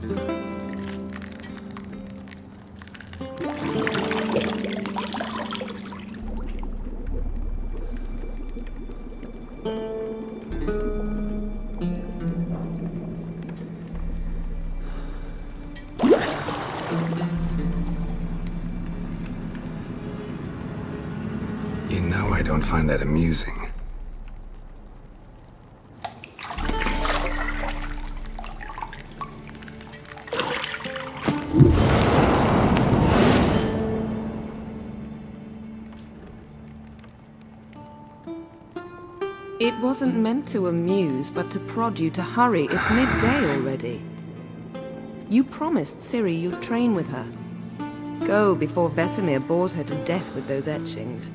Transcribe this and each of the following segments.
You know I don't find that amusing. It wasn't meant to amuse, but to prod you to hurry. It's midday already. You promised Ciri you'd train with her. Go before Vesemir bores her to death with those etchings.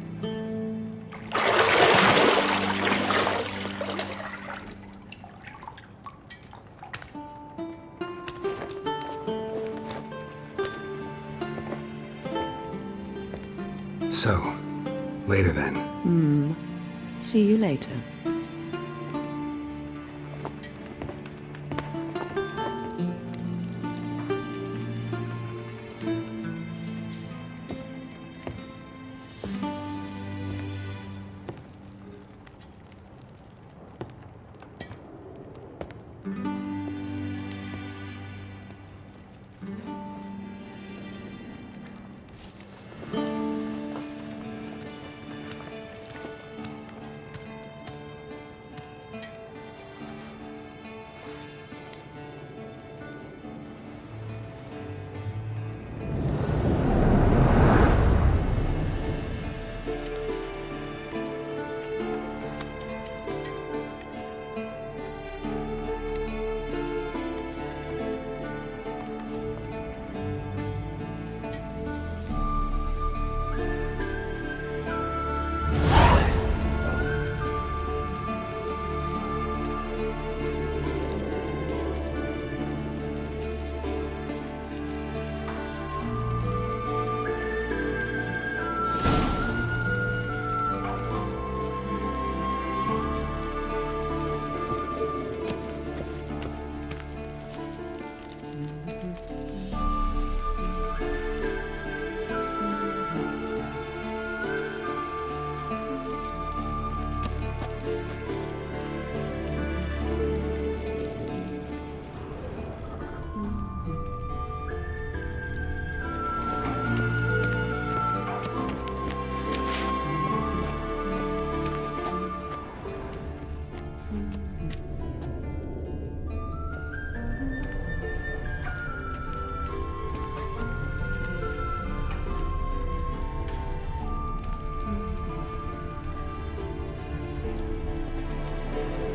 So, later then. See you later.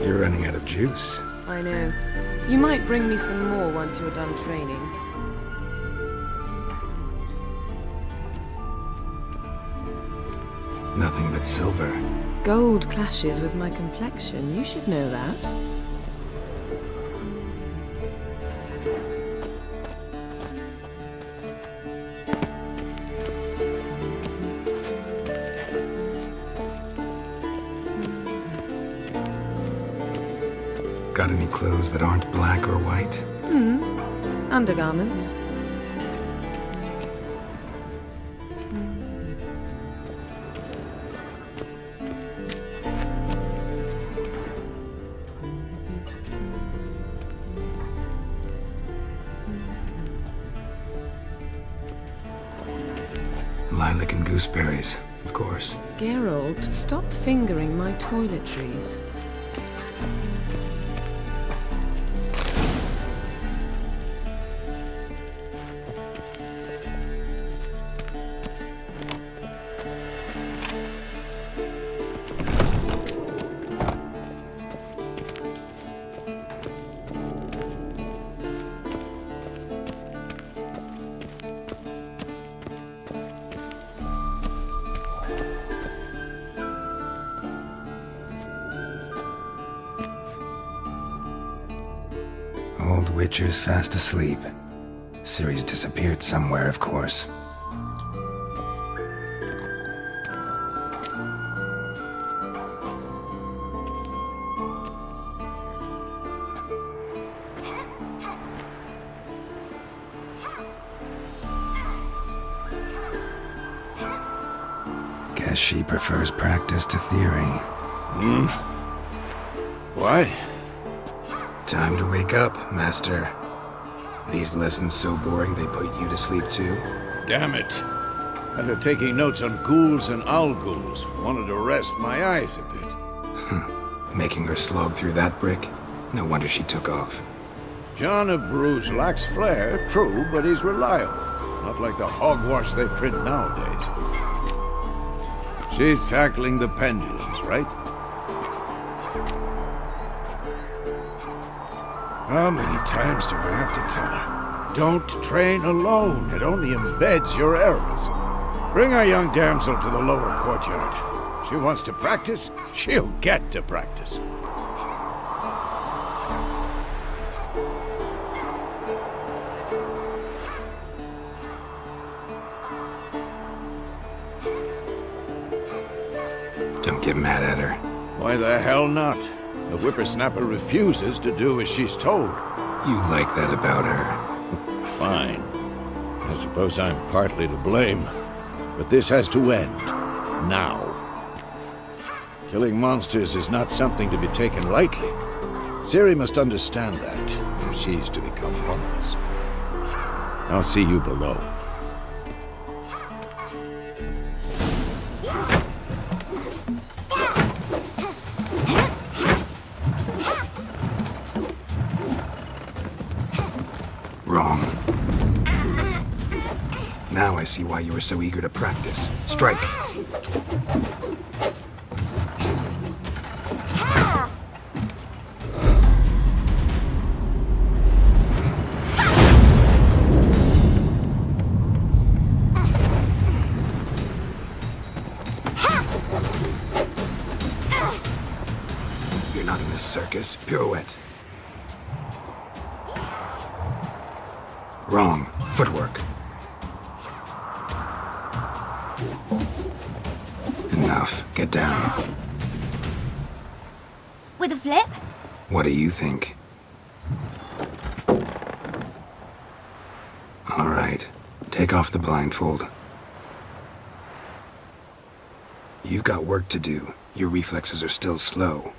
You're running out of juice. I know. You might bring me some more once you're done training. Nothing but silver. Gold clashes with my complexion. You should know that. Got any clothes that aren't black or white? Undergarments. Lilac and gooseberries, of course. Geralt, stop fingering my toiletries. Old Witcher's fast asleep. Ciri's disappeared somewhere, of course. Guess she prefers practice to theory. What? Time to wake up, Master. These lessons so boring they put you to sleep too? Damn it. After taking notes on ghouls and owl-ghouls, wanted to rest my eyes a bit. Making her slog through that brick? No wonder she took off. John of Bruges lacks flair, true, but he's reliable. Not like the hogwash they print nowadays. She's tackling the pendulums, right? How many times do I have to tell her? Don't train alone. It only embeds your errors. Bring our young damsel to the lower courtyard. She wants to practice, she'll get to practice. Don't get mad at her. Why the hell not? The whippersnapper refuses to do as she's told. You like that about her. Fine. I suppose I'm partly to blame. But this has to end. Now. Killing monsters is not something to be taken lightly. Ciri must understand that, if she's to become one of us. I'll see you below. Wrong. Now I see why you were so eager to practice. Strike! You're not in a circus. Pirouette. Wrong. Footwork. Enough. Get down. With a flip? What do you think? All right. Take off the blindfold. You've got work to do. Your reflexes are still slow.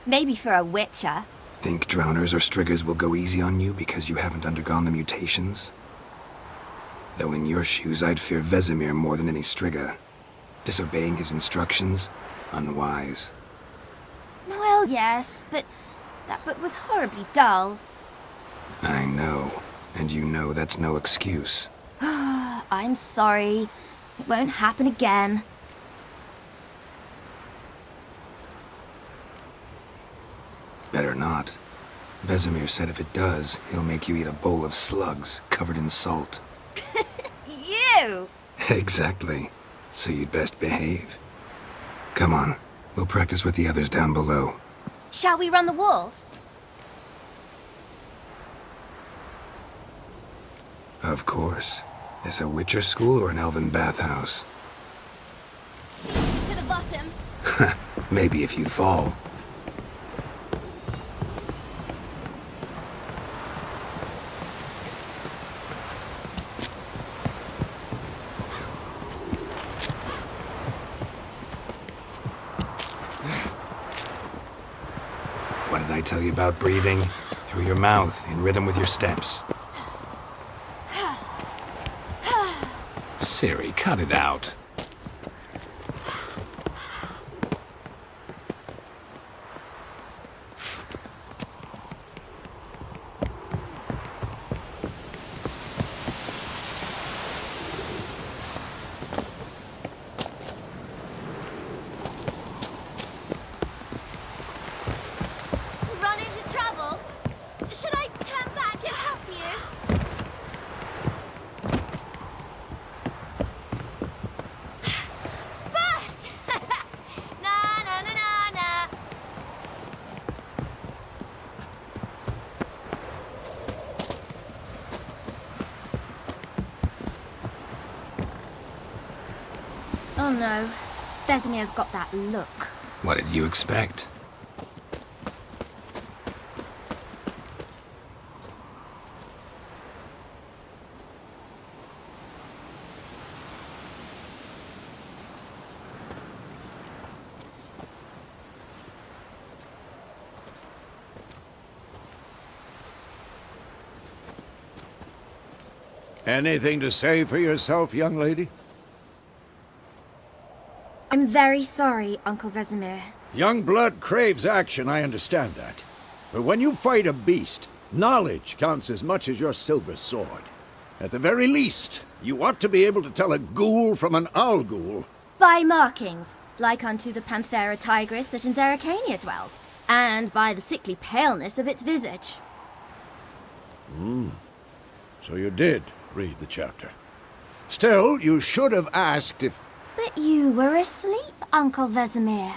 Maybe for a witcher. Think drowners or striggers will go easy on you because you haven't undergone the mutations? Though in your shoes, I'd fear Vesemir more than any strigger. Disobeying his instructions? Unwise. Well, yes, but that book was horribly dull. I know. And you know that's no excuse. I'm sorry. It won't happen again. Better not. Vesemir said if it does, he'll make you eat a bowl of slugs covered in salt. You! Exactly. So you'd best behave. Come on. We'll practice with the others down below. Shall we run the walls? Of course. This a Witcher school or an elven bathhouse? To the bottom. Maybe if you fall. What did I tell you about breathing? Through your mouth, in rhythm with your steps. Ciri, cut it out. Run into trouble? Should I turn back and help you? First! Na na na na na. Oh no. Vesemir's got that look. What did you expect? Anything to say for yourself, young lady? I'm very sorry, Uncle Vesemir. Young blood craves action, I understand that. But when you fight a beast, knowledge counts as much as your silver sword. At the very least, you ought to be able to tell a ghoul from an owl ghoul. By markings, like unto the Panthera tigris that in Zeracania dwells, and by the sickly paleness of its visage. So you did read the chapter. Still, you should have asked if... But you were asleep, Uncle Vesemir.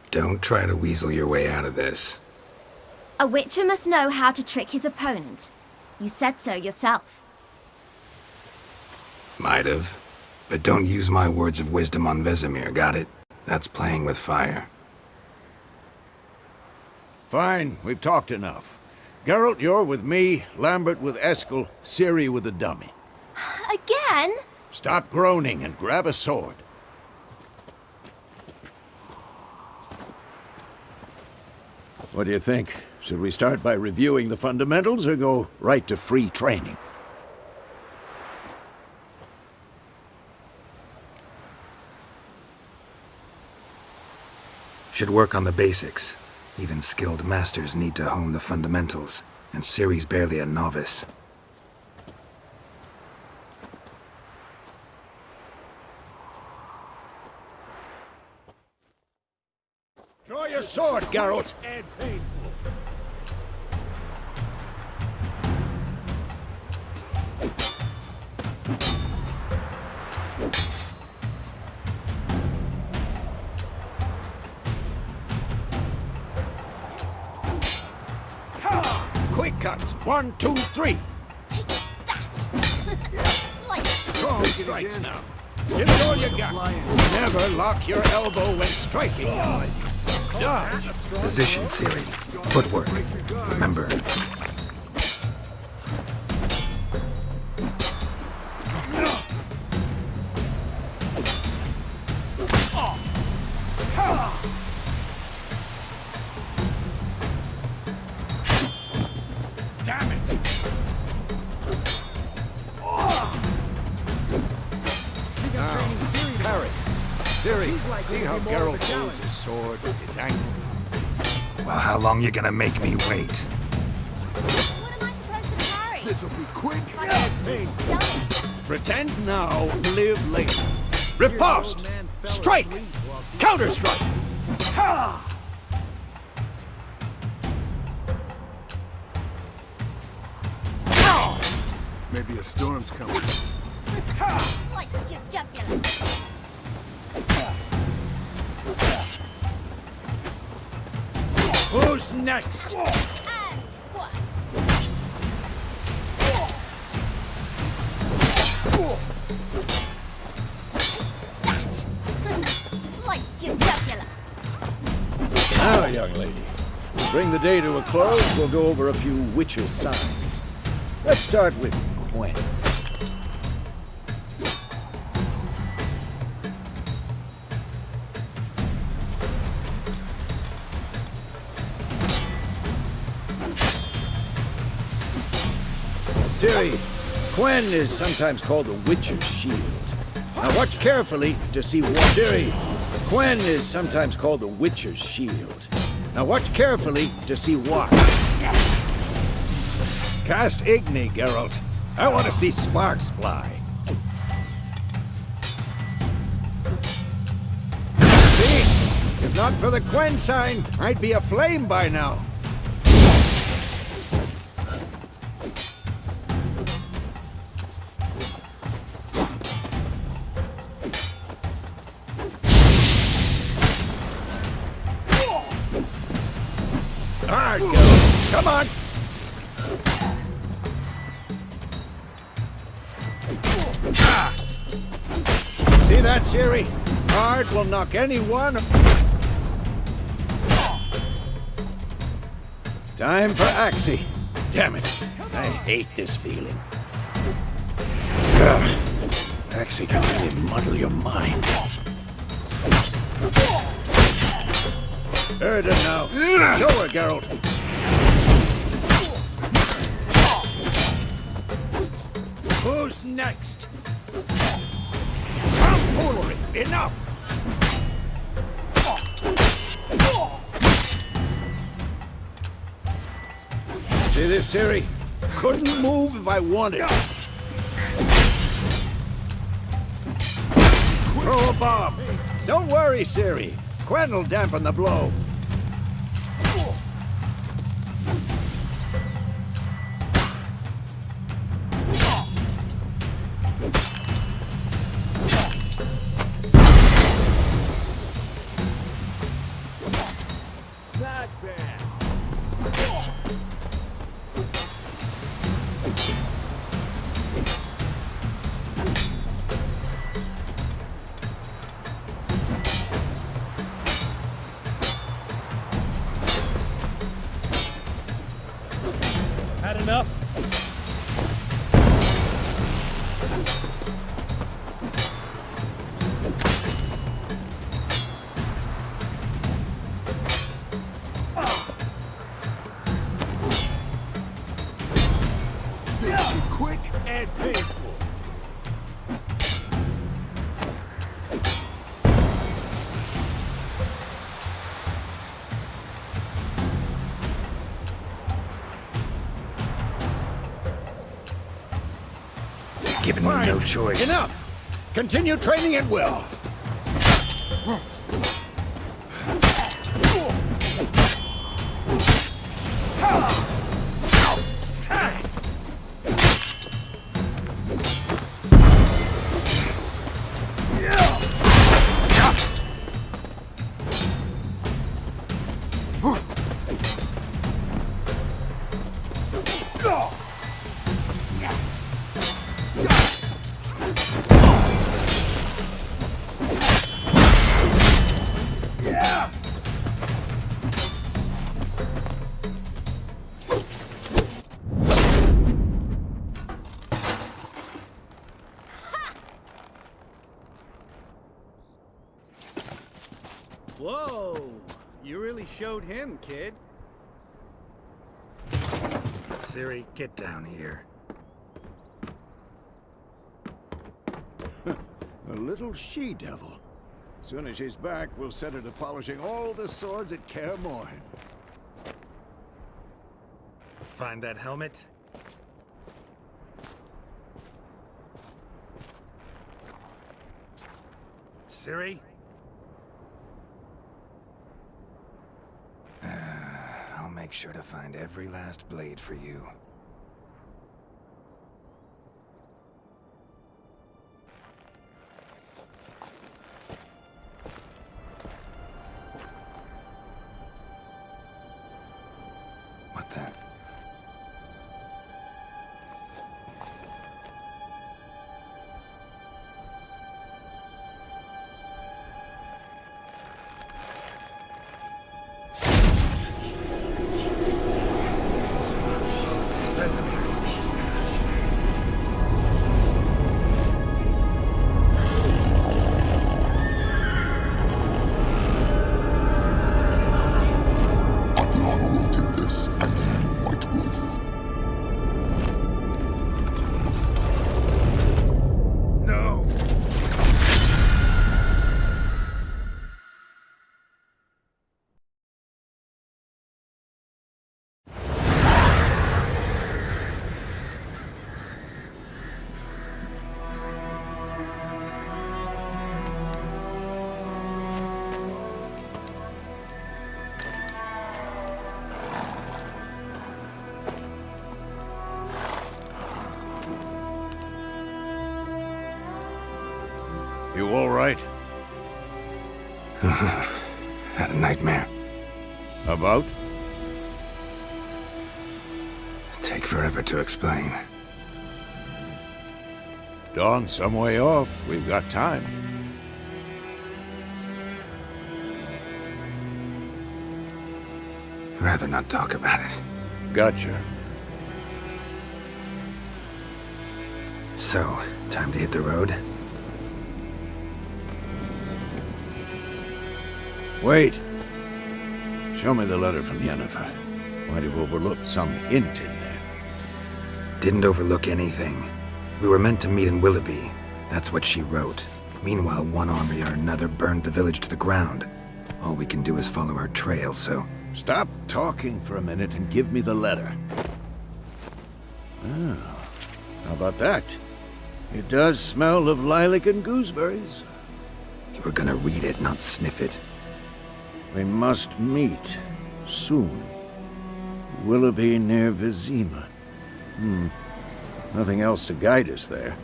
Don't try to weasel your way out of this. A witcher must know how to trick his opponent. You said so yourself. Might have. But don't use my words of wisdom on Vesemir, got it? That's playing with fire. Fine, we've talked enough. Geralt, you're with me, Lambert with Eskel, Ciri with the dummy. Again? Stop groaning and grab a sword. What do you think? Should we start by reviewing the fundamentals or go right to free training? Should work on the basics. Even skilled masters need to hone the fundamentals, and Ciri's barely a novice. Draw your sword, Geralt! Quick cuts! 1, 2, 3! Take that! Slice. Strong strikes now. Give it all you got. Never lock your elbow when striking. Dodge. Position, Ciri. Footwork. Remember. Damn it! Now, parry. Ciri, see how Geralt holds his sword, its angle? Well, how long you gonna make me wait? What am I supposed to parry? This'll be quick. Done it. Pretend now, live later. Riposte! Strike! Counter-strike! Maybe a storm's coming. Slice your jugular. Who's next? And what? That! Slice your jugular. Now, young lady, to bring the day to a close, we'll go over a few witcher signs. Let's start with Gwen. Ciri, Gwen is sometimes called the Witcher's Shield. Now watch carefully to see what... Ciri, Gwen is sometimes called the Witcher's Shield. Now watch carefully to see what. Cast Igni, Geralt. I want to see sparks fly. See? If not for the Gwen sign, I'd be aflame by now. All right, Geralt. Come on. See that, Ciri? Hard will knock anyone. Time for Axie. Damn it. I hate this feeling. Axie can really muddle your mind. Heard it now. Show her, Geralt. Who's next? Tomfoolery! Enough! See this, Ciri? Couldn't move if I wanted. Throw a bomb. Don't worry, Ciri. Quen will dampen the blow. Not bad. Had enough? This be quick and painful. Given me no Fine. choice. Enough! Continue training at will. Whoa! You really showed him, kid. Ciri, get down here. A little she-devil. Soon as she's back, we'll set her to polishing all the swords at Kaer Morhen. Find that helmet? Ciri? I'll make sure to find every last blade for you. What the? You all right? Had a nightmare. About? Take forever to explain. Dawn's some way off. We've got time. Rather not talk about it. Gotcha. So, time to hit the road? Wait. Show me the letter from Yennefer. Might have overlooked some hint in there. Didn't overlook anything. We were meant to meet in Willoughby. That's what she wrote. Meanwhile, one army or another burned the village to the ground. All we can do is follow our trail, so... Stop talking for a minute and give me the letter. Oh, how about that? It does smell of lilac and gooseberries. You were gonna read it, not sniff it. We must meet soon. Willoughby near Vizima. Nothing else to guide us there.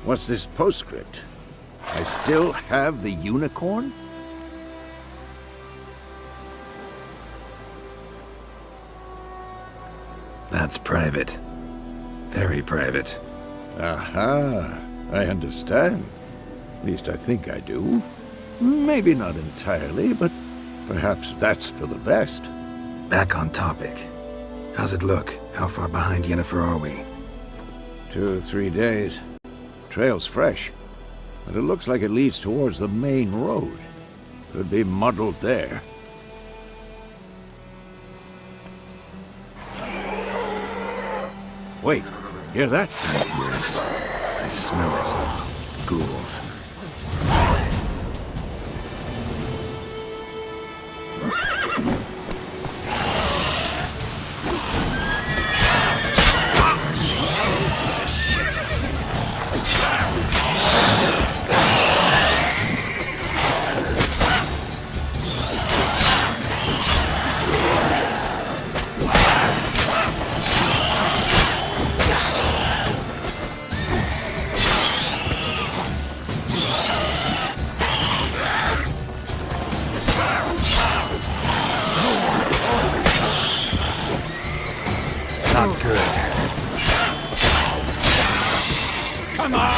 What's this postscript? I still have the unicorn? That's private. Very private. Aha, I understand. At least I think I do. Maybe not entirely, but perhaps that's for the best. Back on topic. How's it look? How far behind Yennefer are we? 2 or 3 days. Trail's fresh, but it looks like it leads towards the main road. Could be muddled there. Wait, hear that? I hear it. I smell it. Ghouls. Not good. Come on!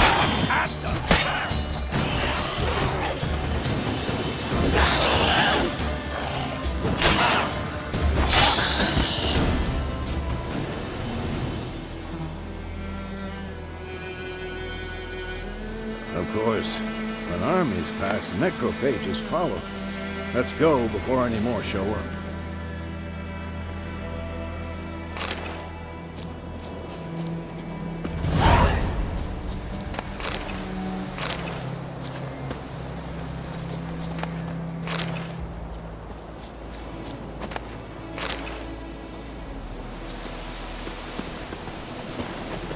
Of course, when armies pass, necrophages follow. Let's go before any more show up.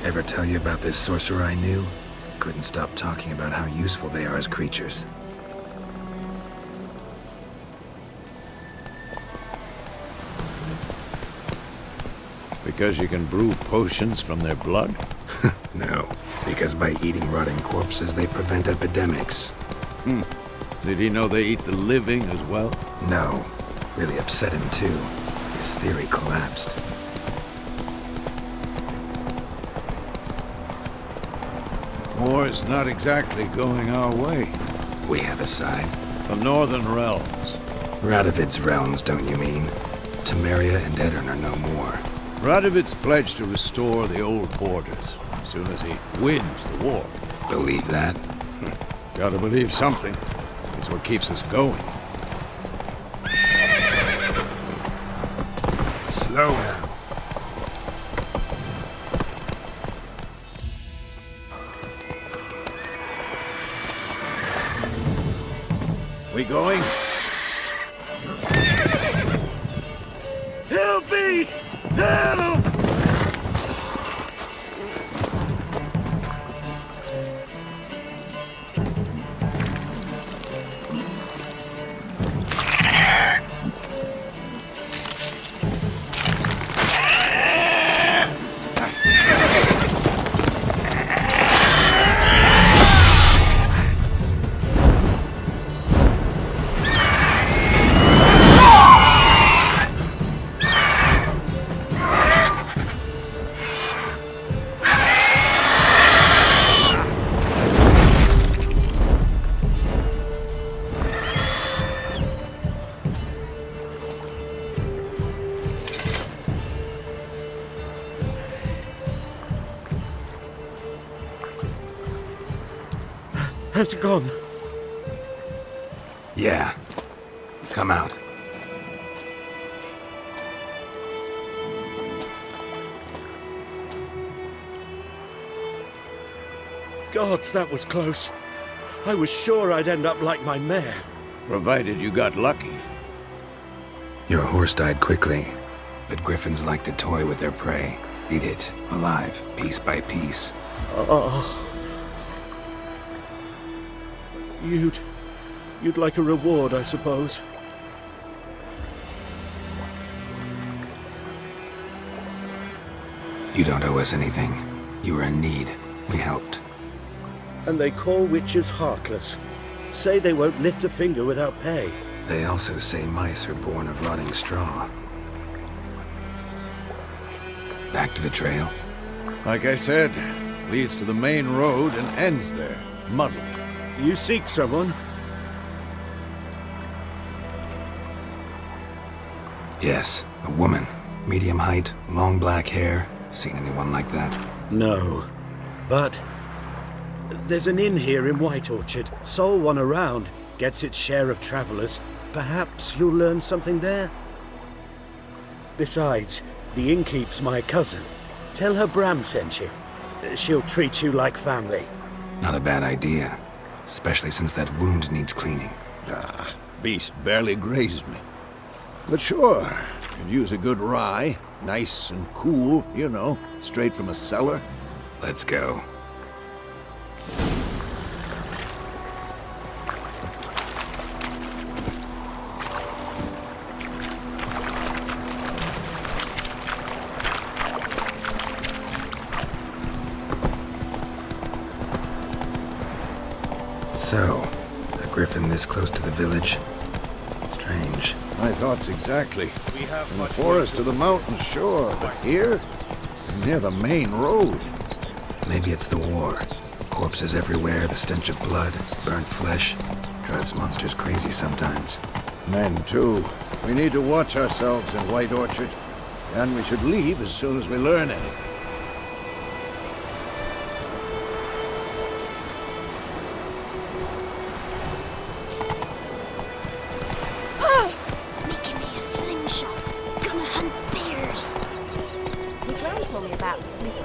Ever tell you about this sorcerer I knew? Couldn't stop talking about how useful they are as creatures. Because you can brew potions from their blood? No, because by eating rotting corpses, they prevent epidemics. Did he know they eat the living as well? No, really upset him too. His theory collapsed. War's not exactly going our way. We have a side. The Northern Realms. Radovid's realms, don't you mean? Temeria and Edirn are no more. Radovid's pledged to restore the old borders as soon as he wins the war. Believe that? Gotta believe something. It's what keeps us going. Slow now. We going? Help me! Help! Has it gone? Yeah. Come out. Gods, that was close. I was sure I'd end up like my mare. Provided you got lucky. Your horse died quickly, but griffins like to toy with their prey. Eat it, alive, piece by piece. Oh. You'd like a reward, I suppose. You don't owe us anything. You were in need. We helped. And they call witches heartless. Say they won't lift a finger without pay. They also say mice are born of rotting straw. Back to the trail? Like I said, leads to the main road and ends there, muddled. You seek someone? Yes, a woman. Medium height, long black hair. Seen anyone like that? No. But there's an inn here in White Orchard. Sole one around. Gets its share of travelers. Perhaps you'll learn something there? Besides, the innkeep's my cousin. Tell her Bram sent you. She'll treat you like family. Not a bad idea. Especially since that wound needs cleaning. Ah, beast barely grazed me. But sure, could use a good rye. Nice and cool, you know, straight from a cellar. Let's go. So, a griffin this close to the village? Strange. My thoughts exactly. In the forest to the mountains, sure, but here? Near the main road. Maybe it's the war. Corpses everywhere, the stench of blood, burnt flesh. Drives monsters crazy sometimes. Men, too. We need to watch ourselves in White Orchard. And we should leave as soon as we learn anything. Making me a slingshot. Gonna hunt bears. My gran told me about Smith's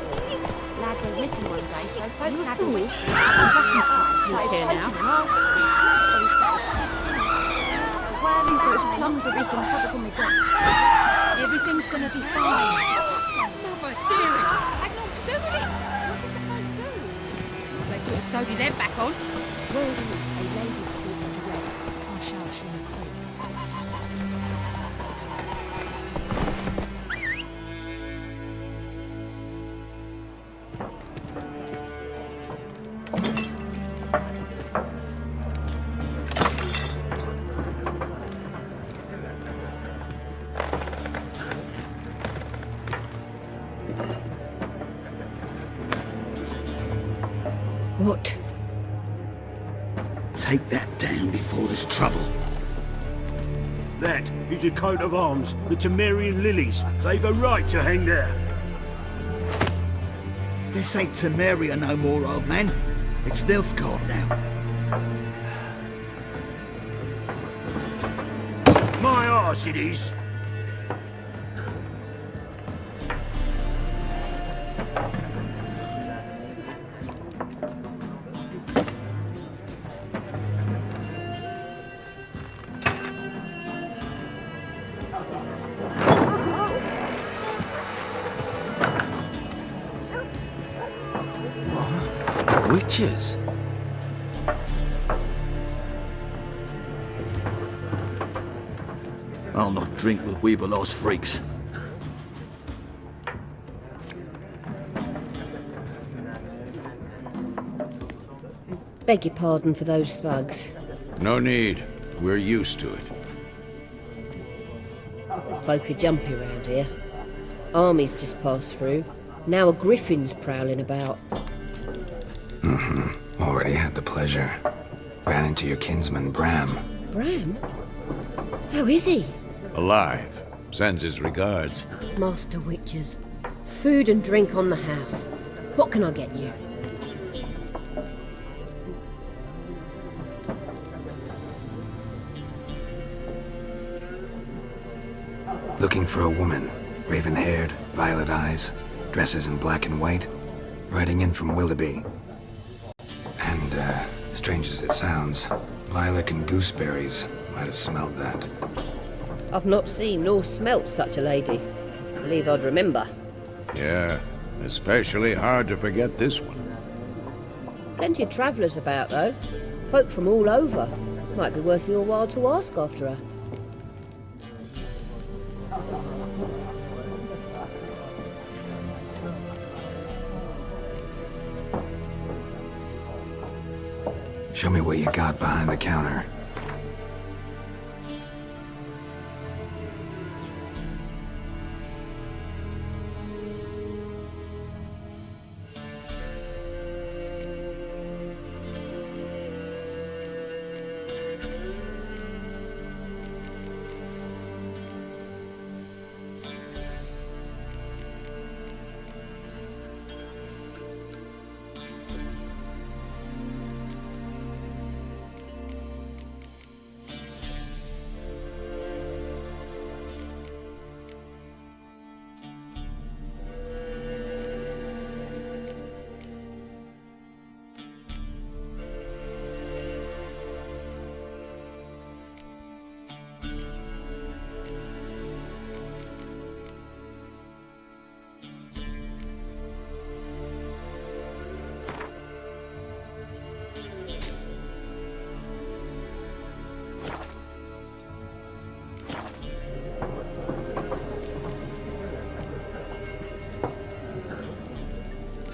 lad went missing one day, so folk had a witch. He's here now. So he started twisting. So whirling those plums of written covers on the ground. Everything's gonna be fine. Mother dearest, I know what to do with it. What did the folk do? They could have sewed his head back on. Word is they laid his corpse to rest. I shall in the creek. What? Take that down before there's trouble. That is a coat of arms, the Temerian lilies. They've a right to hang there. This ain't Temeria no more, old man. It's Nilfgaard now. My arse it is. Witches? I'll not drink with Weaverlaw's freaks. Beg your pardon for those thugs. No need. We're used to it. Folk are jumpy around here. Armies just passed through. Now a griffin's prowling about. Already had the pleasure. Ran into your kinsman, Bram. Bram? How is he? Alive. Sends his regards. Master Witches. Food and drink on the house. What can I get you? Looking for a woman, raven-haired, violet eyes, dresses in black and white, riding in from Willoughby. And, strange as it sounds, lilac and gooseberries might have smelled that. I've not seen nor smelt such a lady. Believe I'd remember. Yeah, especially hard to forget this one. Plenty of travellers about, though. Folk from all over. Might be worth your while to ask after her. Show me what you got behind the counter.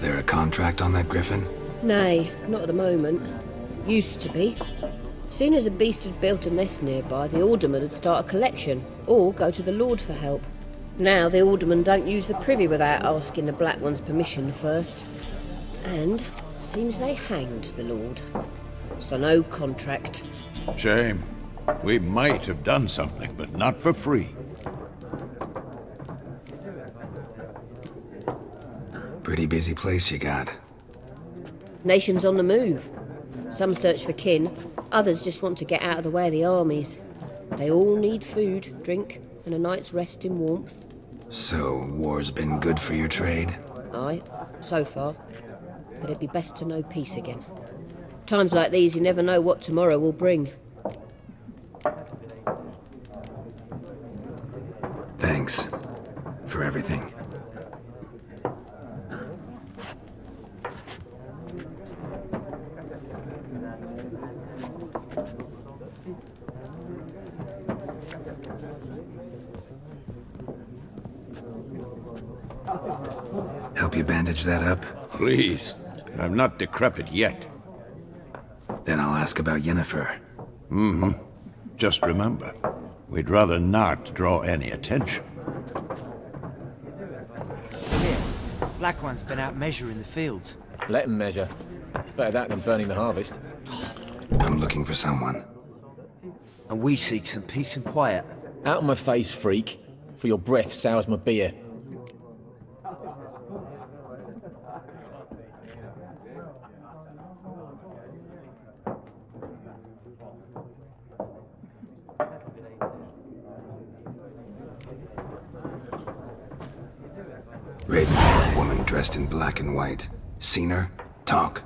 There a contract on that griffin? Nay, not at the moment. Used to be. Soon as a beast had built a nest nearby, the alderman would start a collection, or go to the Lord for help. Now the aldermen don't use the privy without asking the Black One's permission first. And seems they hanged the Lord. So no contract. Shame. We might have done something, but not for free. Pretty busy place you got. Nations on the move. Some search for kin, others just want to get out of the way of the armies. They all need food, drink, and a night's rest in warmth. So, war's been good for your trade? Aye, so far. But it'd be best to know peace again. Times like these, you never know what tomorrow will bring. Thanks for everything. Help you bandage that up? Please. I'm not decrepit yet. Then I'll ask about Yennefer. Mm-hmm. Just remember, we'd rather not draw any attention. Here, Black One's been out measuring the fields. Let him measure. Better that than burning the harvest. I'm looking for someone. And we seek some peace and quiet. Out of my face, freak. For your breath sours my beer. Raven-haired woman dressed in black and white. Seen her? Talk.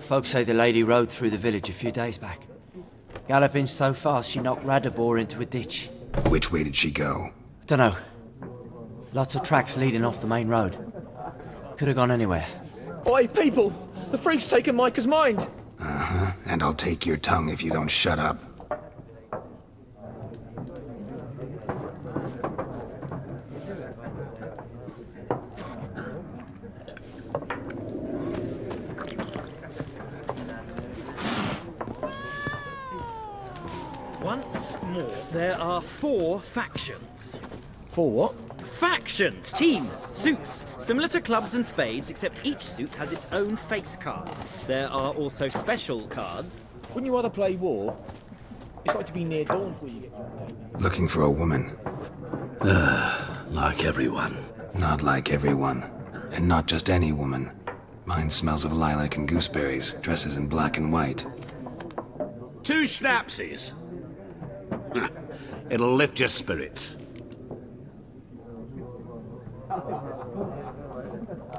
Folks say the lady rode through the village a few days back. Galloping so fast she knocked Radabor into a ditch. Which way did she go? Dunno. Lots of tracks leading off the main road. Could have gone anywhere. Oi, people! The freak's taken Micah's mind! Uh-huh, and I'll take your tongue if you don't shut up. Once more, there are 4 factions. 4 what? Factions, teams, suits, similar to clubs and spades, except each suit has its own face cards. There are also special cards. Wouldn't you rather play war? It's like to be near dawn before you get your day. Looking for a woman. Like everyone. Not like everyone. And not just any woman. Mine smells of lilac and gooseberries, dresses in black and white. 2 schnapsies. It'll lift your spirits.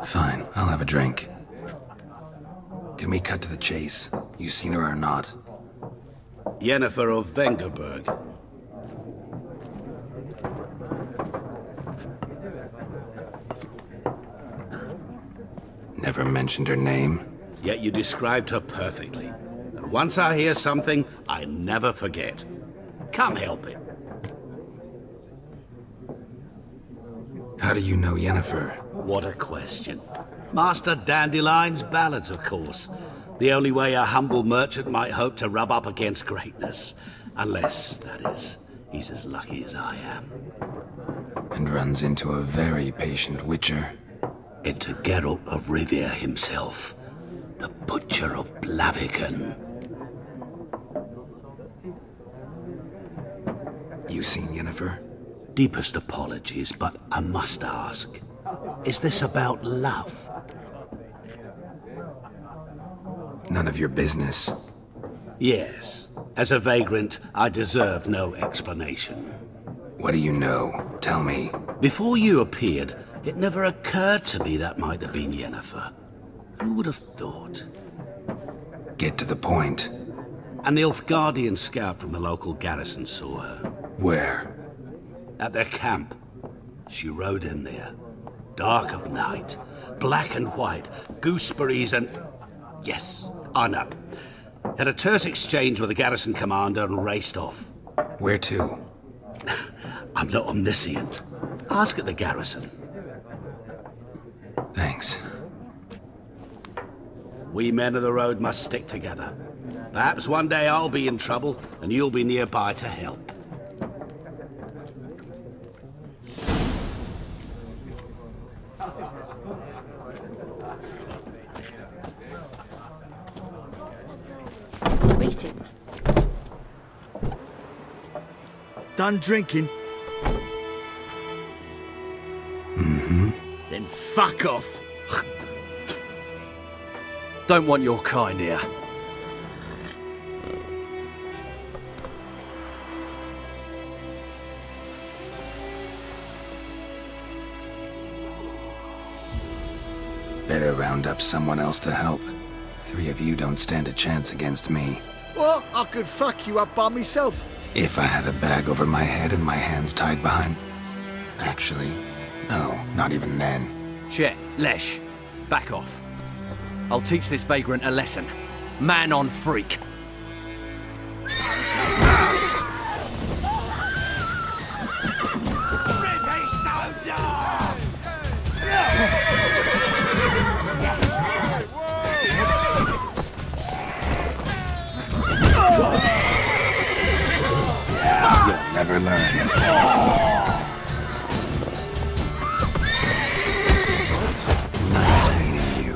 Fine, I'll have a drink. Can we cut to the chase? You seen her or not? Yennefer of Vengerberg. Never mentioned her name. Yet you described her perfectly. And once I hear something, I never forget. Can't help it. How do you know Yennefer? What a question. Master Dandelion's ballads, of course. The only way a humble merchant might hope to rub up against greatness. Unless, that is, he's as lucky as I am. And runs into a very patient witcher. Into Geralt of Rivia himself. The Butcher of Blaviken. You seen Yennefer? Deepest apologies, but I must ask. Is this about love? None of your business. Yes. As a vagrant, I deserve no explanation. What do you know? Tell me. Before you appeared, it never occurred to me that might have been Yennefer. Who would have thought? Get to the point. An Nilfgaardian scout from the local garrison saw her. Where? At their camp. She rode in there. Dark of night. Black and white. Gooseberries and... Yes, I know. Had a terse exchange with the garrison commander and raced off. Where to? I'm not omniscient. Ask at the garrison. Thanks. We men of the road must stick together. Perhaps one day I'll be in trouble and you'll be nearby to help. Greetings. Done drinking? Mm-hmm. Then fuck off. Don't want your kind here. Better round up someone else to help. 3 of you don't stand a chance against me. Well, I could fuck you up by myself. If I had a bag over my head and my hands tied behind... Actually, no, not even then. Chet, Lesh, back off. I'll teach this vagrant a lesson. Man on freak. You'll never learn. Nice meeting you.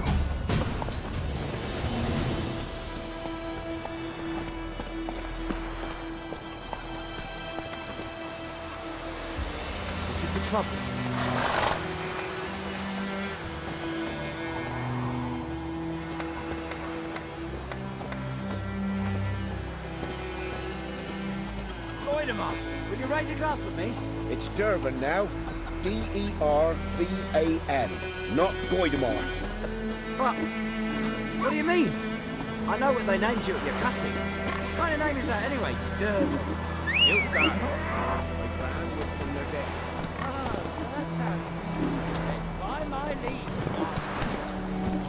Looking for trouble? Will you raise a glass with me? It's Dervan now. D-E-R-V-A-N. Not Goidemar. What do you mean? I know what they named you at your cutting. What kind of name is that anyway? Durban. By my leave.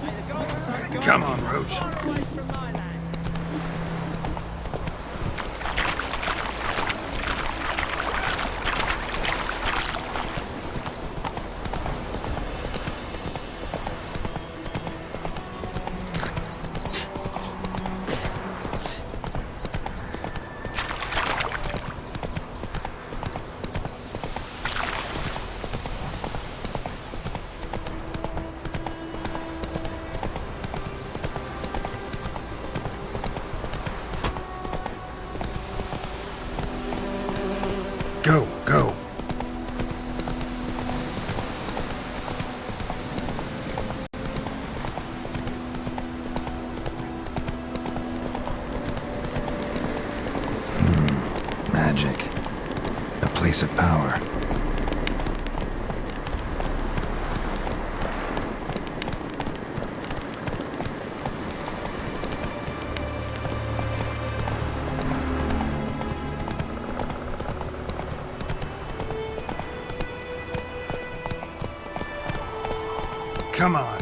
May the gods so guide Come on, you Roach. far away from my land. Go, go. Magic. place of power. Come on.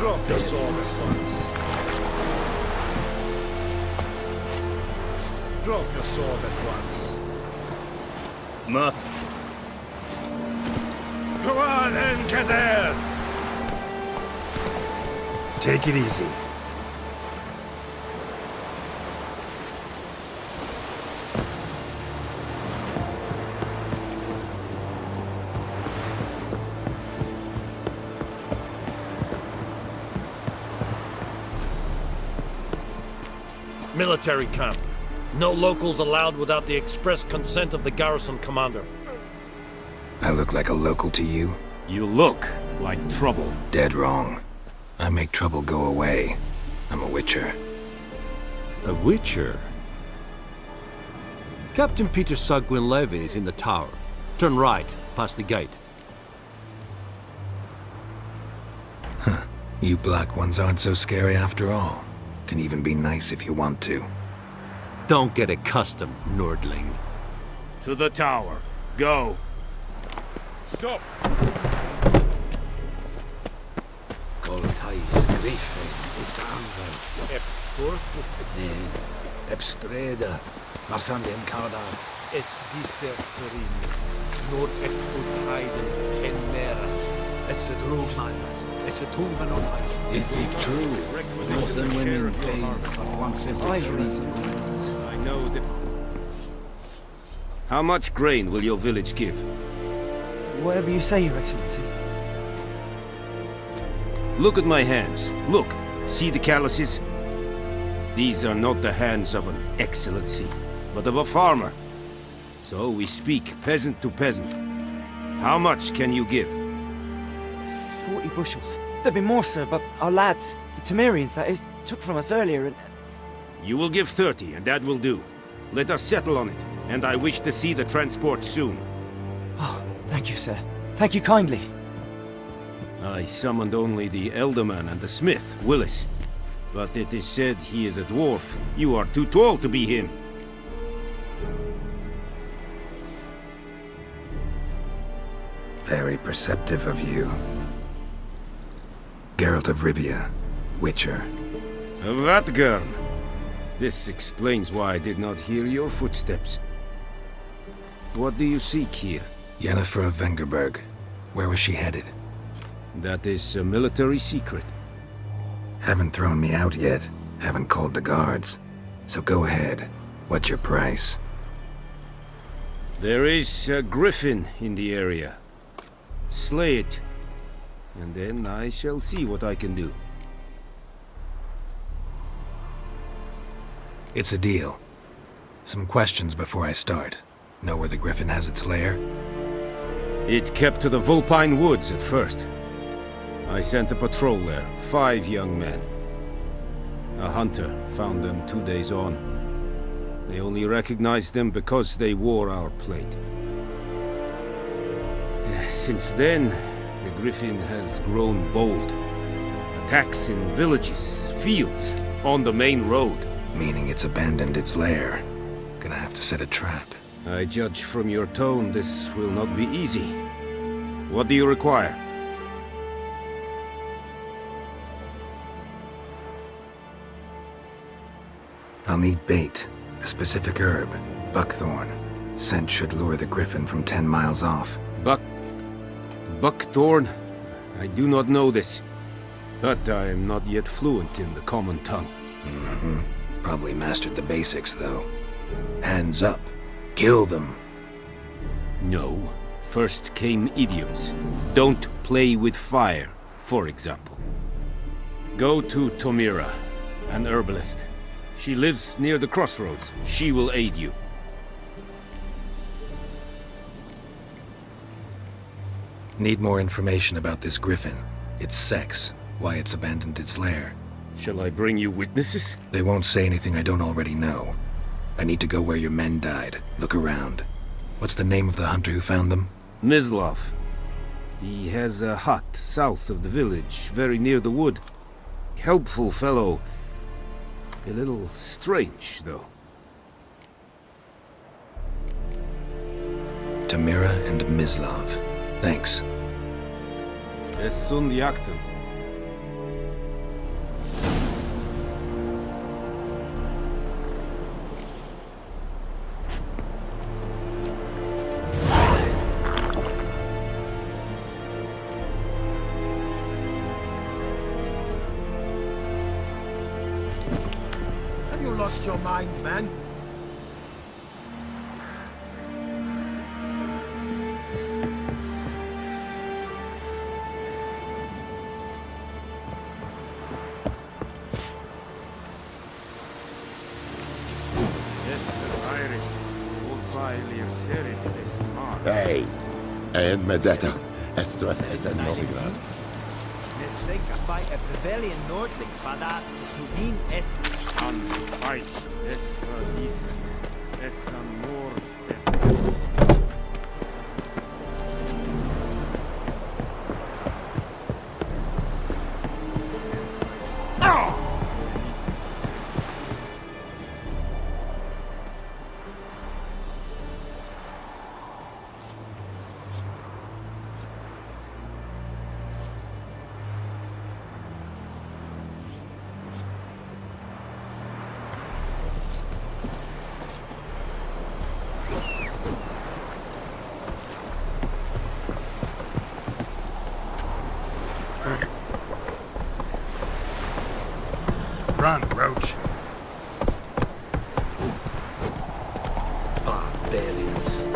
Drop your sword at once. Drop your sword at once. Muff. Go on, Enkazer! Take it easy. Military camp. No locals allowed without the express consent of the garrison commander. I look like a local to you? You look like trouble. Dead wrong. I make trouble go away. I'm a witcher. A witcher? Captain Peter Sagwin Levy is in the tower. Turn right, past the gate. Huh. You black ones aren't so scary after all. Can even be nice if you want to. Don't get accustomed, Nordling. To the tower. Go. Stop. Coltais Griffin is anvel. Ep por? Nee, Epstreda. Marsandem Kada. Es diserferin. Nord est ut heiden chemeras. Es a true miles. It's a toolman of life. Is it true? Northern women pay once every 3 years. I know that. How much grain will your village give? Whatever you say, Your Excellency. Look at my hands. Look. See the calluses? These are not the hands of an excellency, but of a farmer. So we speak peasant to peasant. How much can you give? 40 bushels. There'd be more, sir, but our lads, the Temerians, that is, took from us earlier and... You will give 30, and that will do. Let us settle on it, and I wish to see the transport soon. Oh, thank you, sir. Thank you kindly. I summoned only the Elderman and the smith, Willis. But it is said he is a dwarf. You are too tall to be him. Very perceptive of you. Geralt of Rivia, Witcher. Vatgern! This explains why I did not hear your footsteps. What do you seek here? Yennefer of Vengerberg. Where was she headed? That is a military secret. Haven't thrown me out yet. Haven't called the guards. So go ahead. What's your price? There is a griffin in the area. Slay it. And then I shall see what I can do. It's a deal. Some questions before I start. Know where the griffin has its lair? It kept to the Vulpine Woods at first. I sent a patrol there, 5 young men. A hunter found them 2 days on. They only recognized them because they wore our plate. Since then, the griffin has grown bold. Attacks in villages, fields, on the main road. Meaning it's abandoned its lair. Gonna have to set a trap. I judge from your tone this will not be easy. What do you require? I'll need bait. A specific herb, buckthorn. Scent should lure the griffin from 10 miles off. Buckthorn? I do not know this. But I am not yet fluent in the common tongue. Mm-hmm. Probably mastered the basics, though. Hands up. Kill them. No. First came idioms. Don't play with fire, for example. Go to Tomira, an herbalist. She lives near the crossroads. She will aid you. Need more information about this griffin. Its sex, why it's abandoned its lair. Shall I bring you witnesses? They won't say anything I don't already know. I need to go where your men died. Look around. What's the name of the hunter who found them? Mislav. He has a hut south of the village, very near the wood. Helpful fellow. A little strange, though. Tamira and Mislav. Thanks. Es sunt jakten. Have you lost your mind, man? Hey, and Medetta, Estreth is a Novigrad. Nesvenka by a rebellion Nordling, Badas, Turin, Es. On fight, es was is, es an North. Run, Roach. Barbarians.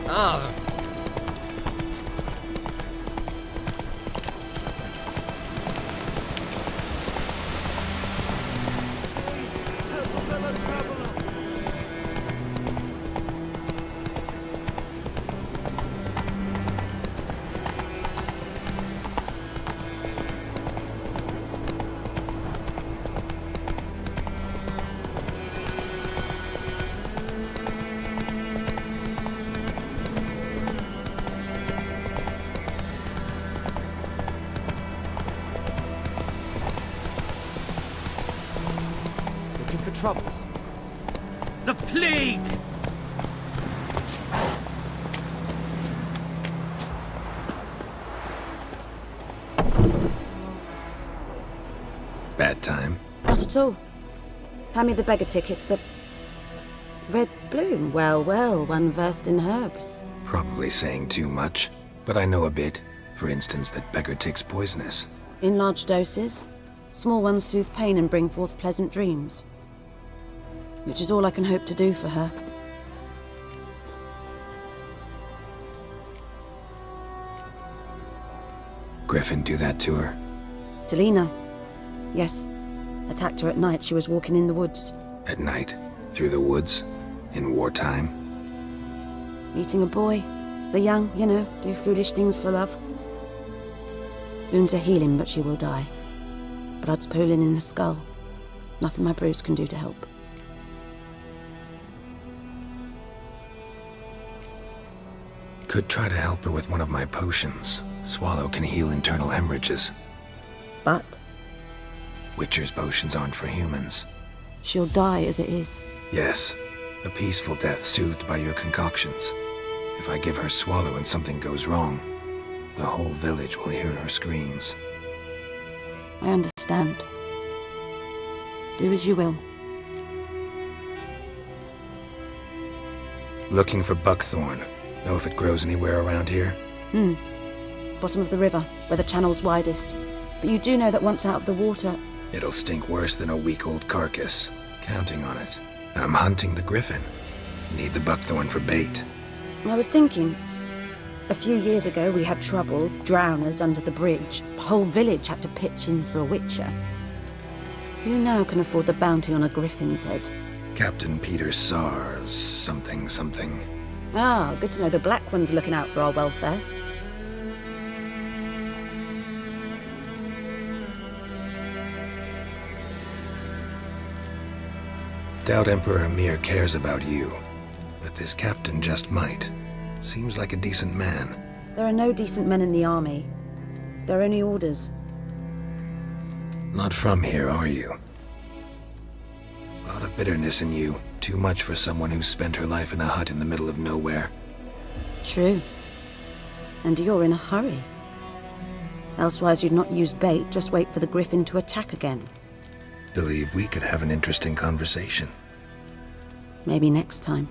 Ah. Looking for trouble. The plague! Bad time. Not at all. Hand me the beggar tickets, the red bloom. Well, well, one versed in herbs. Probably saying too much, but I know a bit. For instance, that beggar tick's poisonous. In large doses. Small ones soothe pain and bring forth pleasant dreams. Which is all I can hope to do for her. Griffin do that to her? Selena. Yes. Attacked her at night. She was walking in the woods. At night? Through the woods? In wartime? Meeting a boy. The young, you know, do foolish things for love. Wounds are healing, but she will die. Blood's pooling in the skull. Nothing my bruise can do to help. Could try to help her with one of my potions. Swallow can heal internal hemorrhages. But Witcher's potions aren't for humans. she'll die as it is. Yes, a peaceful death soothed by your concoctions. If I give her Swallow and something goes wrong, the whole village will hear her screams. I understand. Do as you will. Looking for buckthorn. Know if it grows anywhere around here? Bottom of the river, where the channel's widest. But you do know that once out of the water... It'll stink worse than a week-old carcass. Counting on it. I'm hunting the griffin. Need the buckthorn for bait. I was thinking... A few years ago we had trouble, drowners under the bridge. The whole village had to pitch in for a witcher. Who now can afford the bounty on a griffin's head? Captain Peter Sars, something. Ah, good to know the Black One's looking out for our welfare. Doubt Emperor Emir cares about you, but this captain just might. Seems like a decent man. There are no decent men in the army. They're only orders. Not from here, are you? A lot of bitterness in you. Too much for someone who's spent her life in a hut in the middle of nowhere. True. And you're in a hurry. Elsewise you'd not use bait, just wait for the griffin to attack again. Believe we could have an interesting conversation. Maybe next time.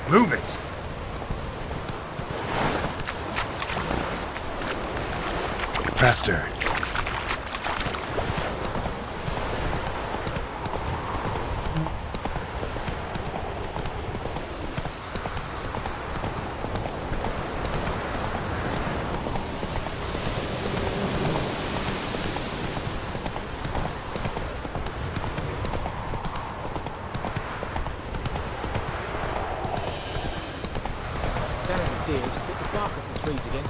Move it! Faster. Damn deer, stick the bark off the trees again.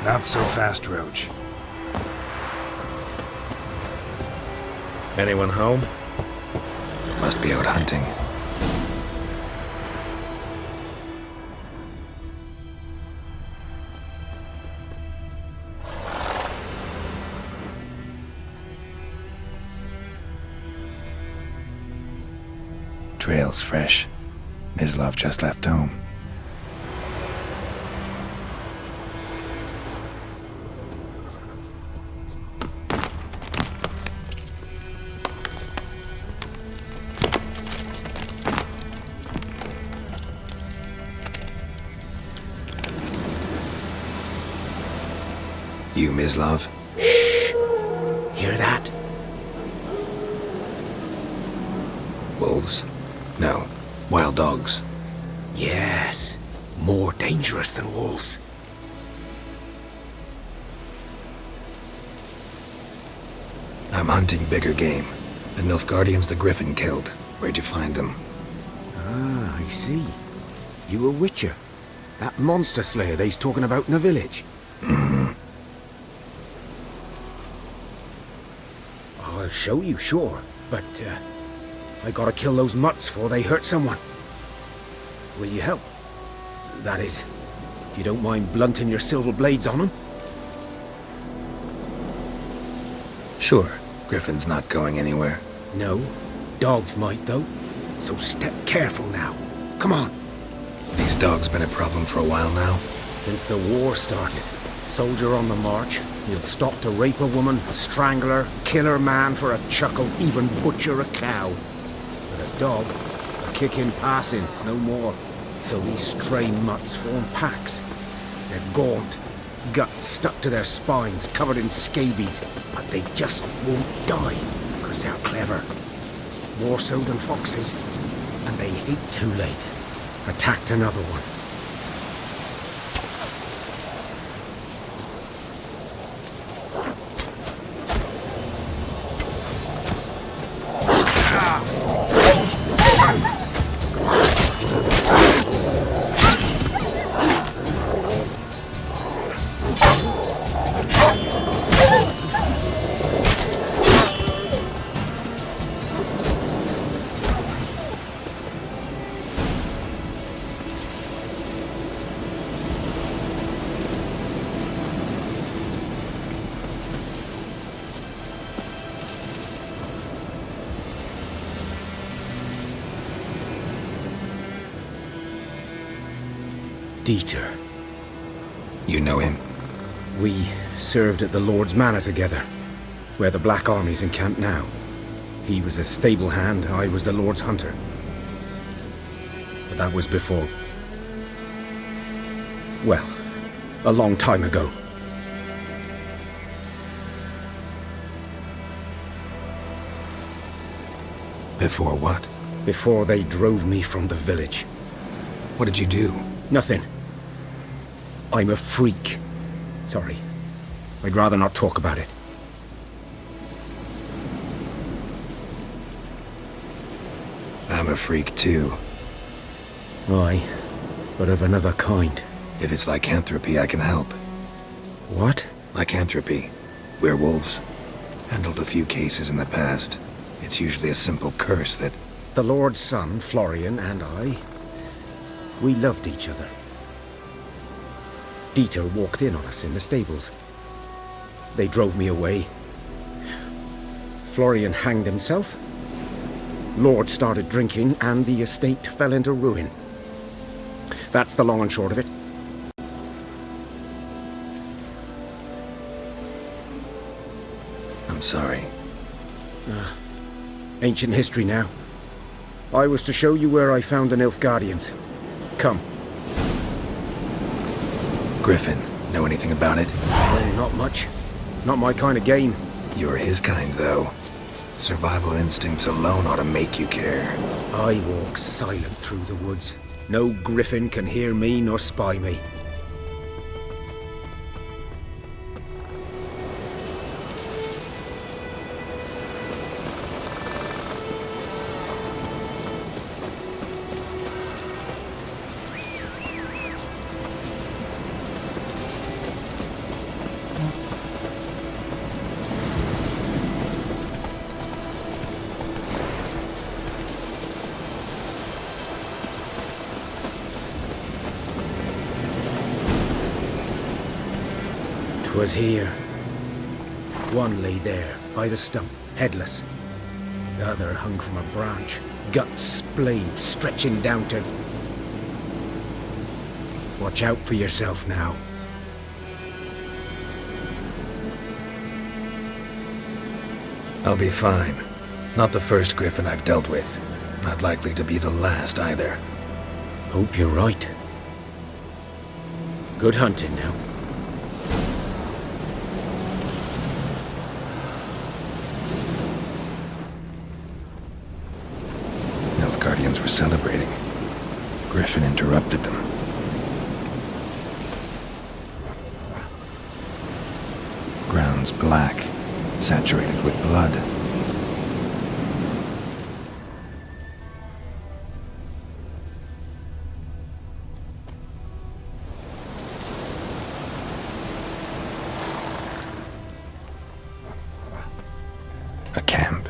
Not so fast, Roach. Anyone home? Must be out hunting. Trail's fresh. Mislav just left home. You, Mislav? Shh! Hear that? Wolves? No. Wild dogs. Yes. More dangerous than wolves. I'm hunting bigger game. The Nilfgaardians the Griffin killed. Where'd you find them? Ah, I see. You a witcher. That monster slayer they's talking about in the village. Mm-hmm. I'll show you, sure. But, I gotta kill those mutts before they hurt someone. Will you help? That is, if you don't mind blunting your silver blades on them. Sure. Griffin's not going anywhere. No. Dogs might, though. So step careful now. Come on. These dogs been a problem for a while now? Since the war started. Soldier on the march. He'll stop to rape a woman, a strangler, her, kill her man for a chuckle, even butcher a cow. But a dog, a kick in passing, no more. So these stray mutts form packs. They're gaunt, guts stuck to their spines, covered in scabies, but they just won't die, because they're clever. More so than foxes, and they hate too late. Attacked another one. Dieter. You know him? We served at the Lord's Manor together, where the Black Army's encamped now. He was a stable hand, I was the Lord's hunter. But that was before... well, a long time ago. Before what? Before they drove me from the village. What did you do? Nothing. I'm a freak. Sorry. I'd rather not talk about it. I'm a freak too. Aye, but of another kind. If it's lycanthropy, I can help. What? Lycanthropy. Werewolves. Handled a few cases in the past. It's usually a simple curse that... The Lord's son, Florian, and I... we loved each other. Dieter walked in on us in the stables. They drove me away. Florian hanged himself. Lord started drinking, and the estate fell into ruin. That's the long and short of it. I'm sorry. Ancient history now. I was to show you where I found the Nilfgaardians. Come. Griffin, know anything about it? Well, not much. Not my kind of game. You're his kind, though. Survival instincts alone ought to make you care. I walk silent through the woods. No griffin can hear me nor spy me. 'Twas here. One lay there, by the stump, headless. The other hung from a branch, guts splayed, stretching down to... Watch out for yourself now. I'll be fine. Not the first griffin I've dealt with. Not likely to be the last either. Hope you're right. Good hunting now. Guardians were celebrating. Griffin interrupted them. Ground's black, saturated with blood. A camp.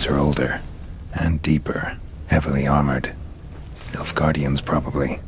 Are older and deeper, heavily armored. Nilfgaardians, probably.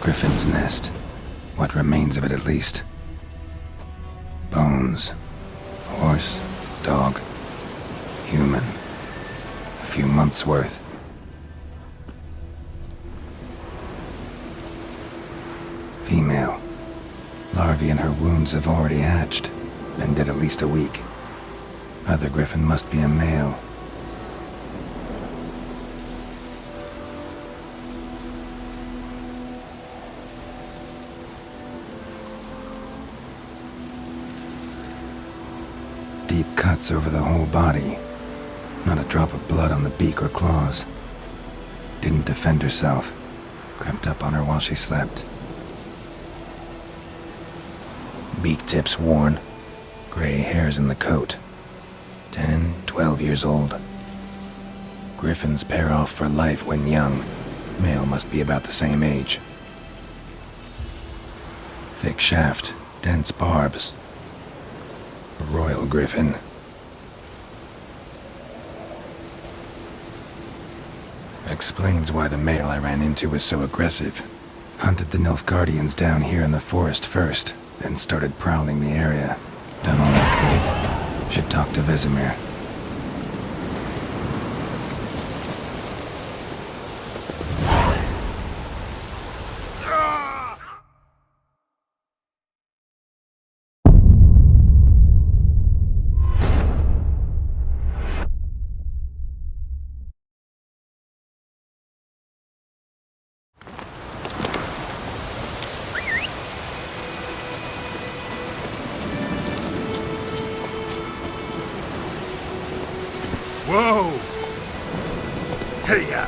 Griffin's nest. What remains of it, at least. Bones. Horse, dog, human. A few months' worth. Female. Larvae in her wounds have already hatched. Been dead at least a week. Other griffin must be a male. Cuts over the whole body. Not a drop of blood on the beak or claws. Didn't defend herself. Crept up on her while she slept. Beak tips worn. Gray hairs in the coat. 10, 12 years old. Griffins pair off for life when young. Male must be about the same age. Thick shaft, dense barbs. A royal griffin. Explains why the male I ran into was so aggressive. Hunted the Nilfgaardians down here in the forest first, then started prowling the area. Done all I could. Should talk to Vesemir. Whoa! Hey-ya!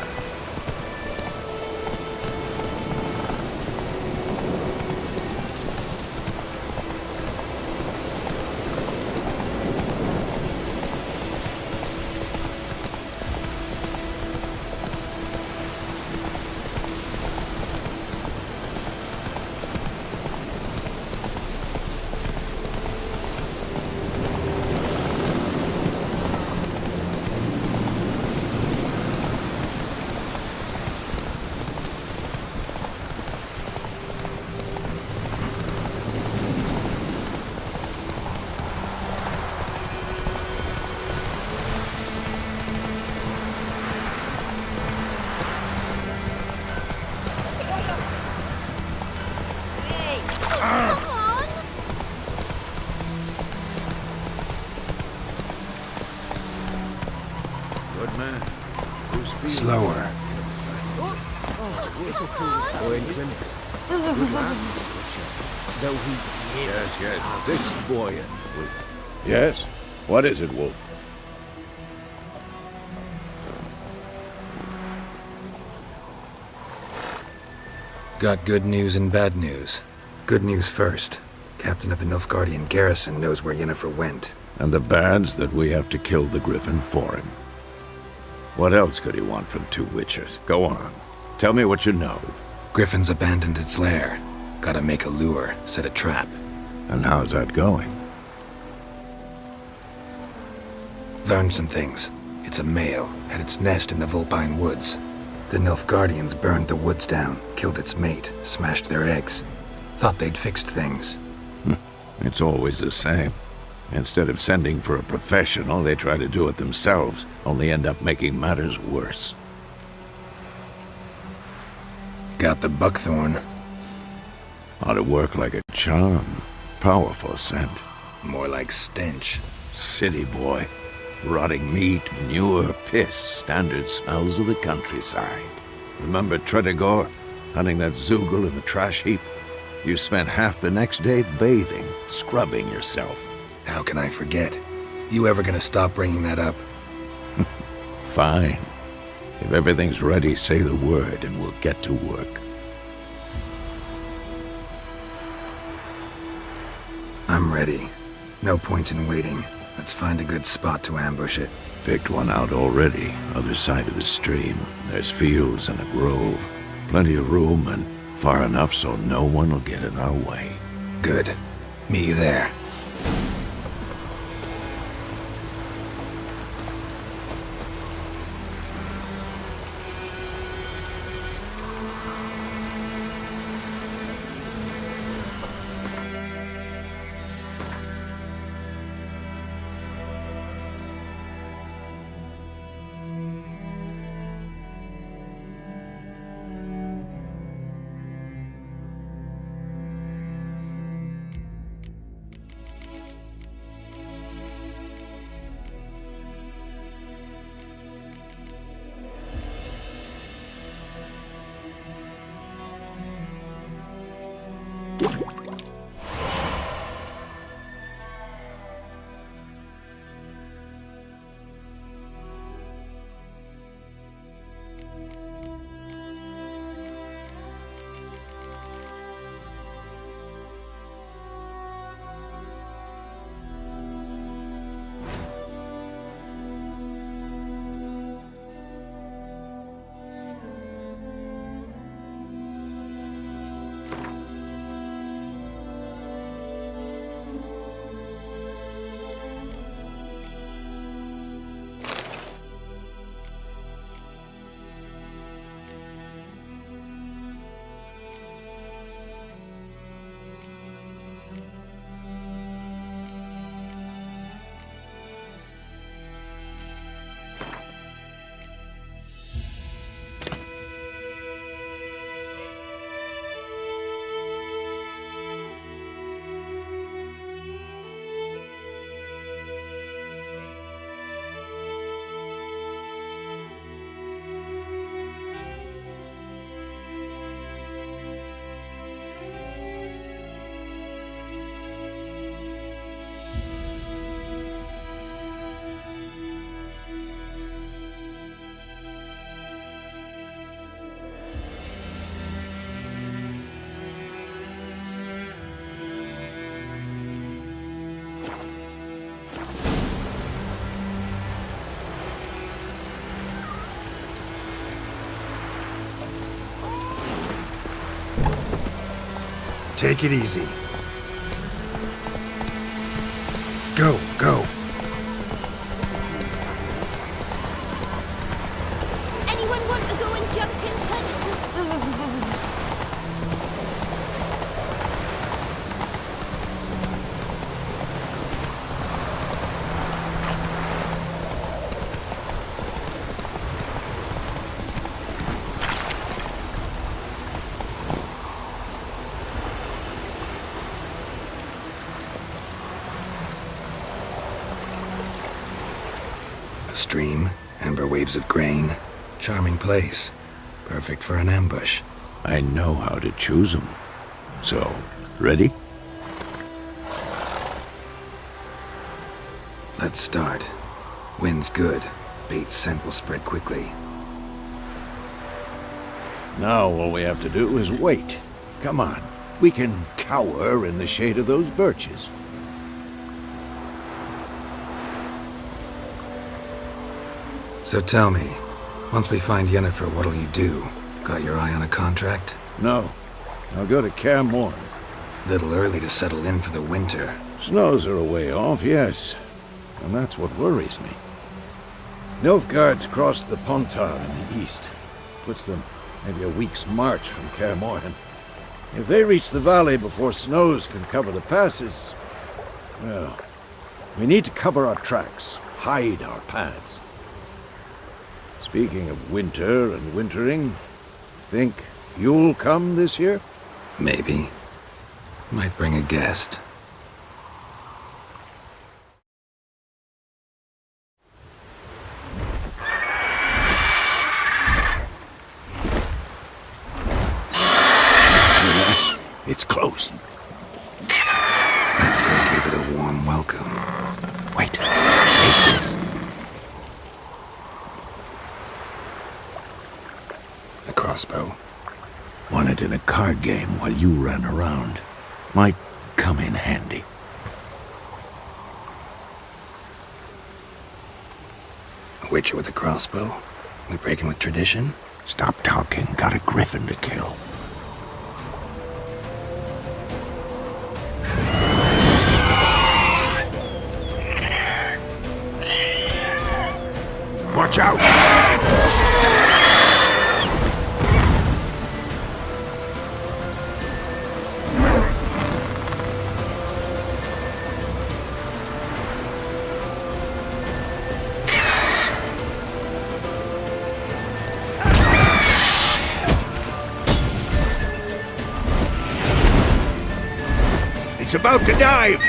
Slower. Or in clinics. Good man, Mr. Richard. Though he... Yes, this boy... Yes? What is it, Wolf? Got good news and bad news. Good news first. Captain of the Nilfgaardian garrison knows where Yennefer went. And the bad's that we have to kill the Griffin for him. What else could he want from two witches? Go on. Tell me what you know. Griffin's abandoned its lair. Gotta make a lure, set a trap. And how's that going? Learned some things. It's a male, had its nest in the Vulpine Woods. The Nilfgaardians burned the woods down, killed its mate, smashed their eggs. Thought they'd fixed things. It's always the same. Instead of sending for a professional, they try to do it themselves, only end up making matters worse. Got the buckthorn. Ought to work like a charm. Powerful scent. More like stench. City boy. Rotting meat, manure, piss, standard smells of the countryside. Remember Tredegor? Hunting that Zoogle in the trash heap? You spent half the next day bathing, scrubbing yourself. How can I forget? You ever gonna stop bringing that up? Fine. If everything's ready, say the word and we'll get to work. I'm ready. No point in waiting. Let's find a good spot to ambush it. Picked one out already, other side of the stream. There's fields and a grove. Plenty of room and far enough so no one will get in our way. Good. Meet you there. Take it easy. Go, go. Anyone want to go and jump in puddles? A stream, amber waves of grain. Charming place. Perfect for an ambush. I know how to choose them. So, ready? Let's start. Wind's good. Bait's scent will spread quickly. Now all we have to do is wait. Come on. We can cower in the shade of those birches. So tell me, once we find Yennefer, what'll you do? Got your eye on a contract? No. I'll go to Kaer Morhen. Little early to settle in for the winter. Snows are a way off, yes. And that's what worries me. Nilfgaard's crossed the Pontar in the east. Puts them maybe a week's march from Kaer Morhen. If they reach the valley before snows can cover the passes, well, we need to cover our tracks, hide our paths. Speaking of winter and wintering, think you'll come this year? Maybe. Might bring a guest. It's close. Let's go give it a warm welcome. Wait. Take this. A crossbow. Won it in a card game while you ran around. Might come in handy. A witcher with a crossbow? We breaking with tradition? Stop talking. Got a griffin to kill. Watch out! It's about to dive!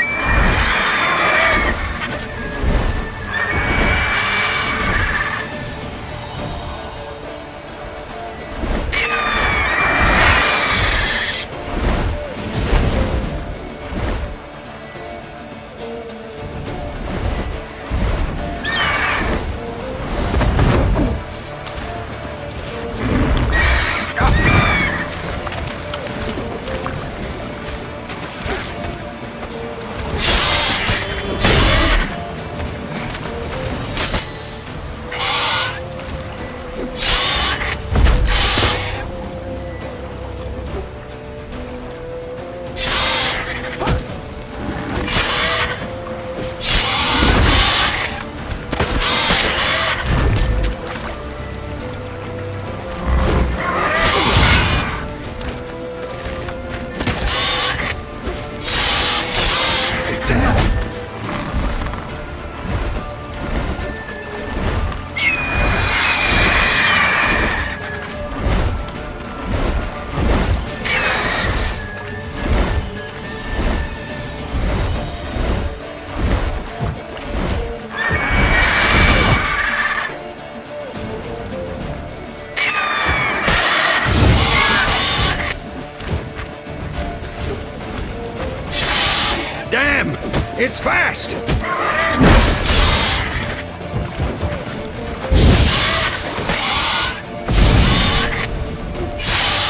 Damn! It's fast!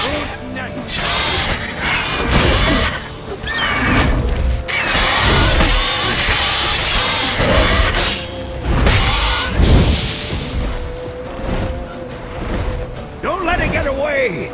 Who's next? Don't let it get away!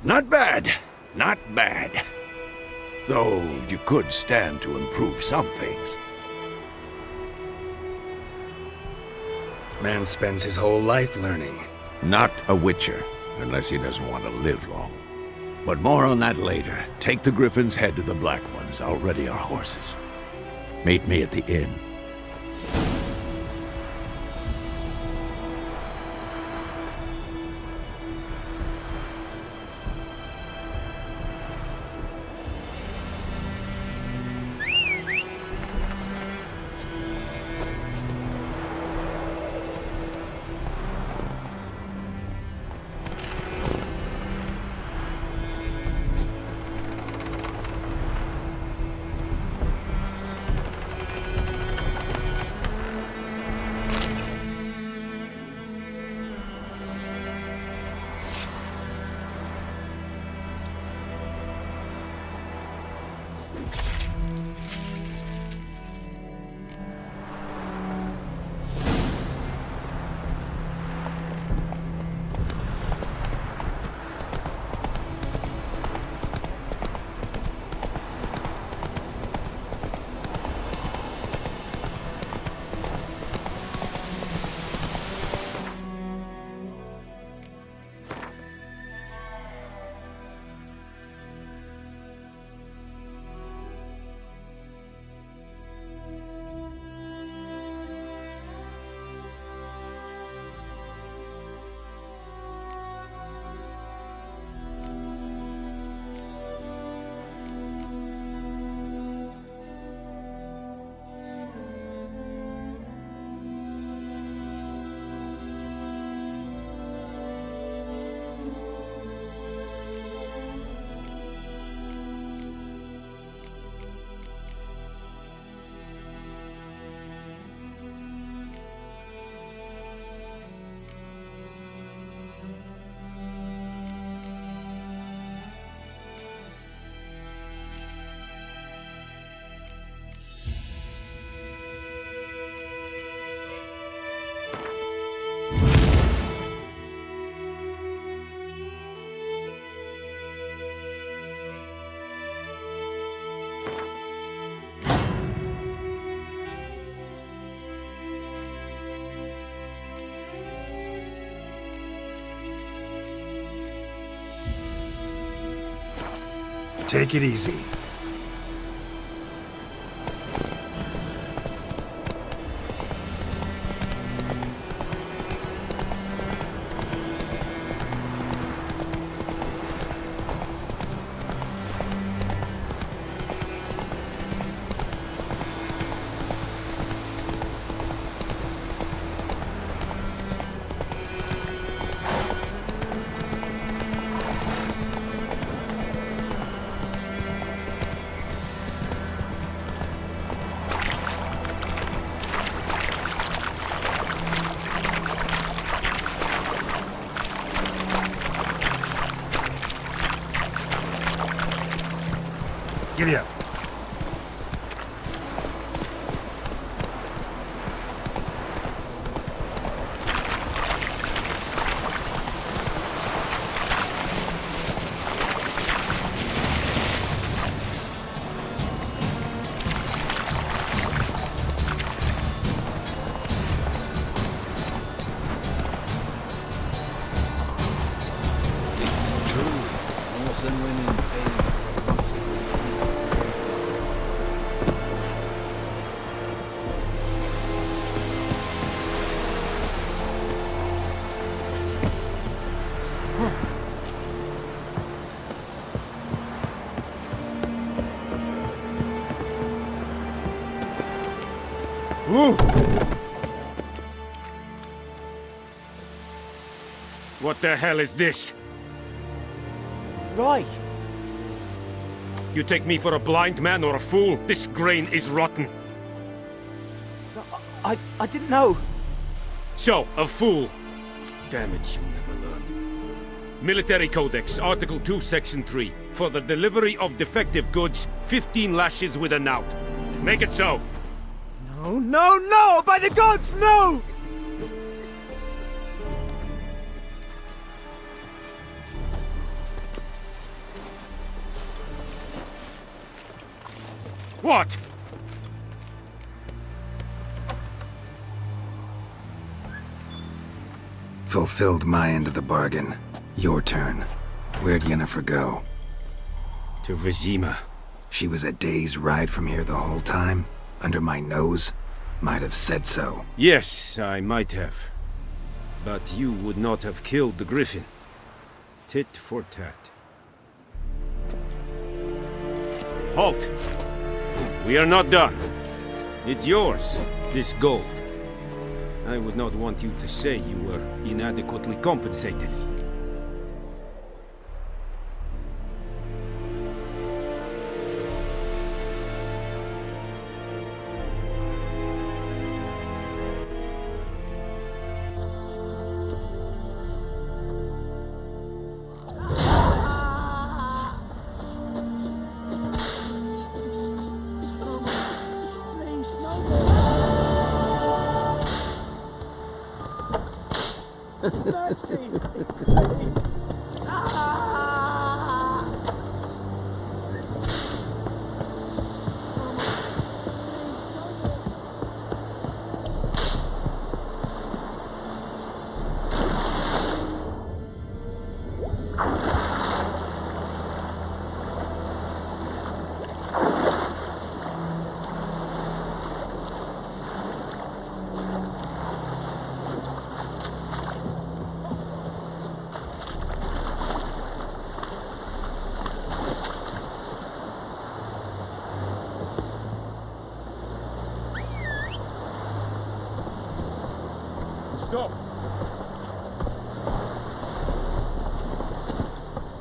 Not bad. Not bad. Though you could stand to improve some things. Man spends his whole life learning. Not a witcher, unless he doesn't want to live long. But more on that later. Take the Griffin's head to the Black Ones. I'll ready our horses. Meet me at the inn. Take it easy. Giddy up. It's true. Horse and women pay once every 3 Ooh. What the hell is this? Right. You take me for a blind man or a fool? This grain is rotten. I didn't know. So, a fool. Damn it, you never learn. Military Codex, Article 2, Section 3. For the delivery of defective goods, 15 lashes with a knout. Make it so. No, no, no! By the gods, no! What? Fulfilled my end of the bargain. Your turn. Where'd Yennefer go? To Vizima. She was a day's ride from here the whole time? Under my nose? Might have said so. Yes, I might have. But you would not have killed the griffin. Tit for tat. Halt! We are not done. It's yours, this gold. I would not want you to say you were inadequately compensated. Mercy! Please! Stop!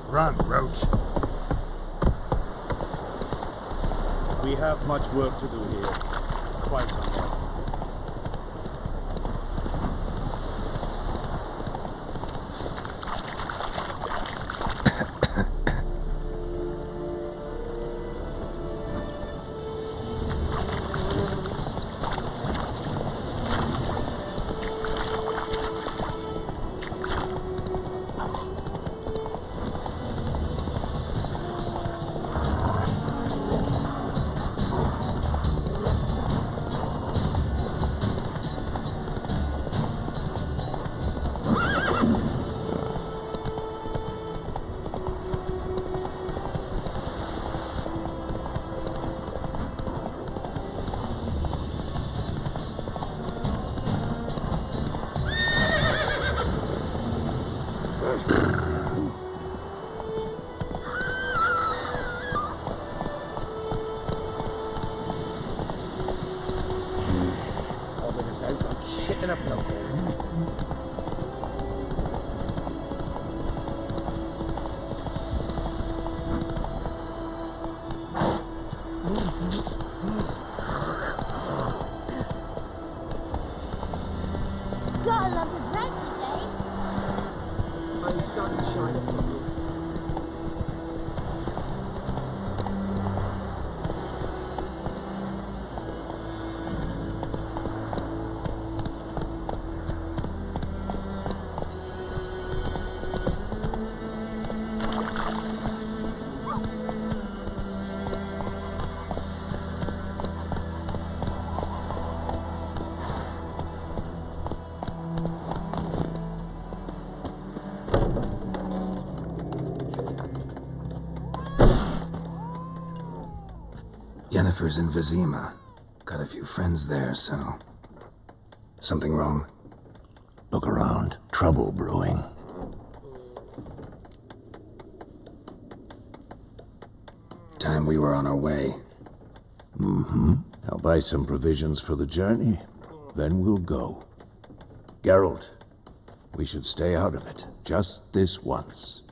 Run, Roach. We have much work to do here. Quite a lot. Shitting up no Got a lovely bread today. My sunshine upon you. Yennefer's in Vizima. Got a few friends there, so... Something wrong? Look around. Trouble brewing. Time we were on our way. Mm-hmm. I'll buy some provisions for the journey. Then we'll go. Geralt, we should stay out of it. Just this once.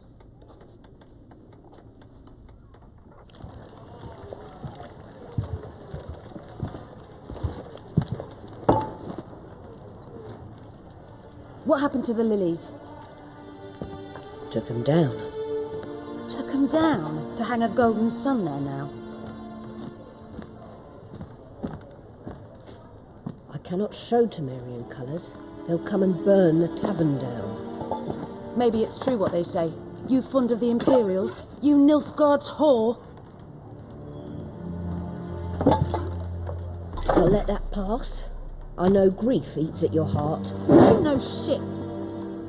What happened to the lilies? Took them down. Took them down to hang a golden sun there now. I cannot show Temerian colours. They'll come and burn the tavern down. Maybe it's true what they say. You fond of the Imperials? You Nilfgaard's whore? let that pass. I know grief eats at your heart. You know shit.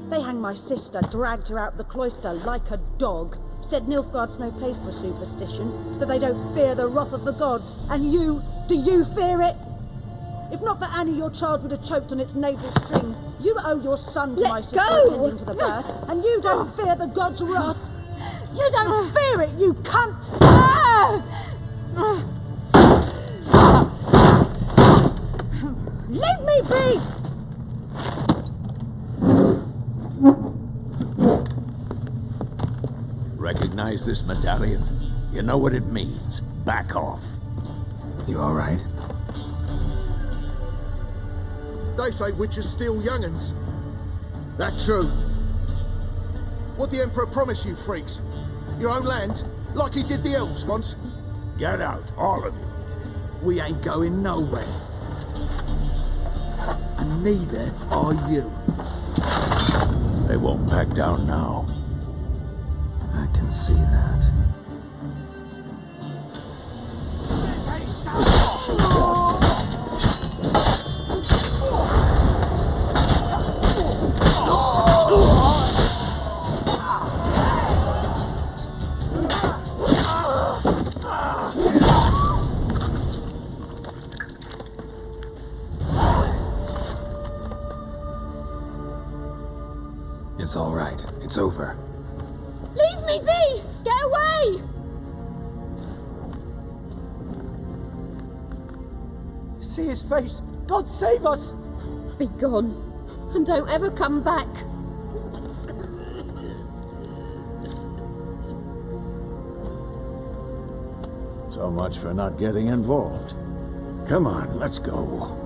They hanged my sister, dragged her out the cloister like a dog. Said Nilfgaard's no place for superstition, that they don't fear the wrath of the gods. And you, do you fear it? If not for Annie, your child would have choked on its navel string. You owe your son to my sister attending to the birth, and you don't fear the gods' wrath. You don't fear it, you cunt! Leave me be! Recognize this medallion? You know what it means. Back off. You all right? They say witches steal young'uns. That true? What'd the Emperor promise you freaks? Your own land? Like he did the elves once? Get out, all of you. We ain't going nowhere. And neither are you. They won't back down now. I can see that. It's all right. It's over. Leave me be! Get away! See his face! God save us! Be gone, and don't ever come back. So much for not getting involved. Come on, let's go.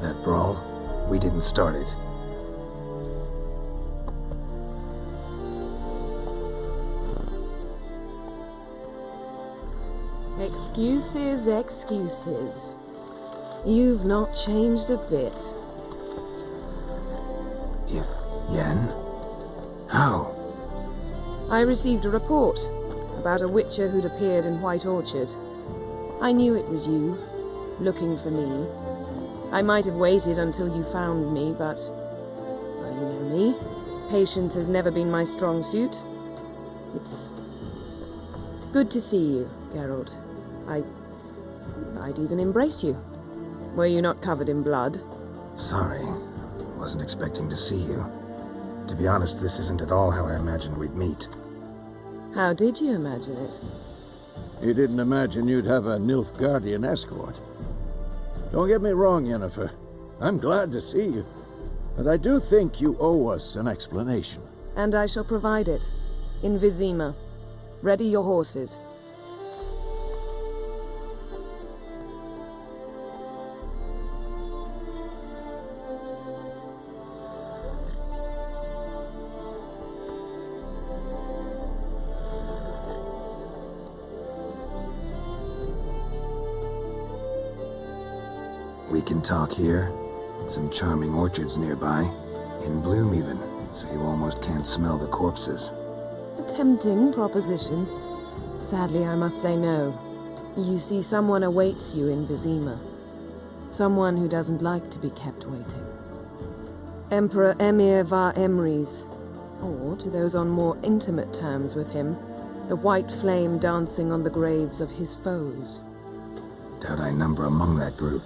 That brawl, we didn't start it. Excuses, excuses. You've not changed a bit. Yen? How? I received a report about a witcher who'd appeared in White Orchard. I knew it was you, looking for me. I might have waited until you found me, but... well, you know me. Patience has never been my strong suit. It's... good to see you, Geralt. I'd even embrace you. Were you not covered in blood? Sorry. Wasn't expecting to see you. To be honest, this isn't at all how I imagined we'd meet. How did you imagine it? You didn't imagine you'd have a Nilfgaardian escort. Don't get me wrong, Yennefer. I'm glad to see you. But I do think you owe us an explanation. And I shall provide it. In Vizima. Ready your horses. We can talk here. Some charming orchards nearby. In bloom even, so you almost can't smell the corpses. A tempting proposition. Sadly, I must say no. You see, someone awaits you in Vizima. Someone who doesn't like to be kept waiting. Emperor Emir var Emrys. Or, to those on more intimate terms with him, the white flame dancing on the graves of his foes. Doubt I number among that group.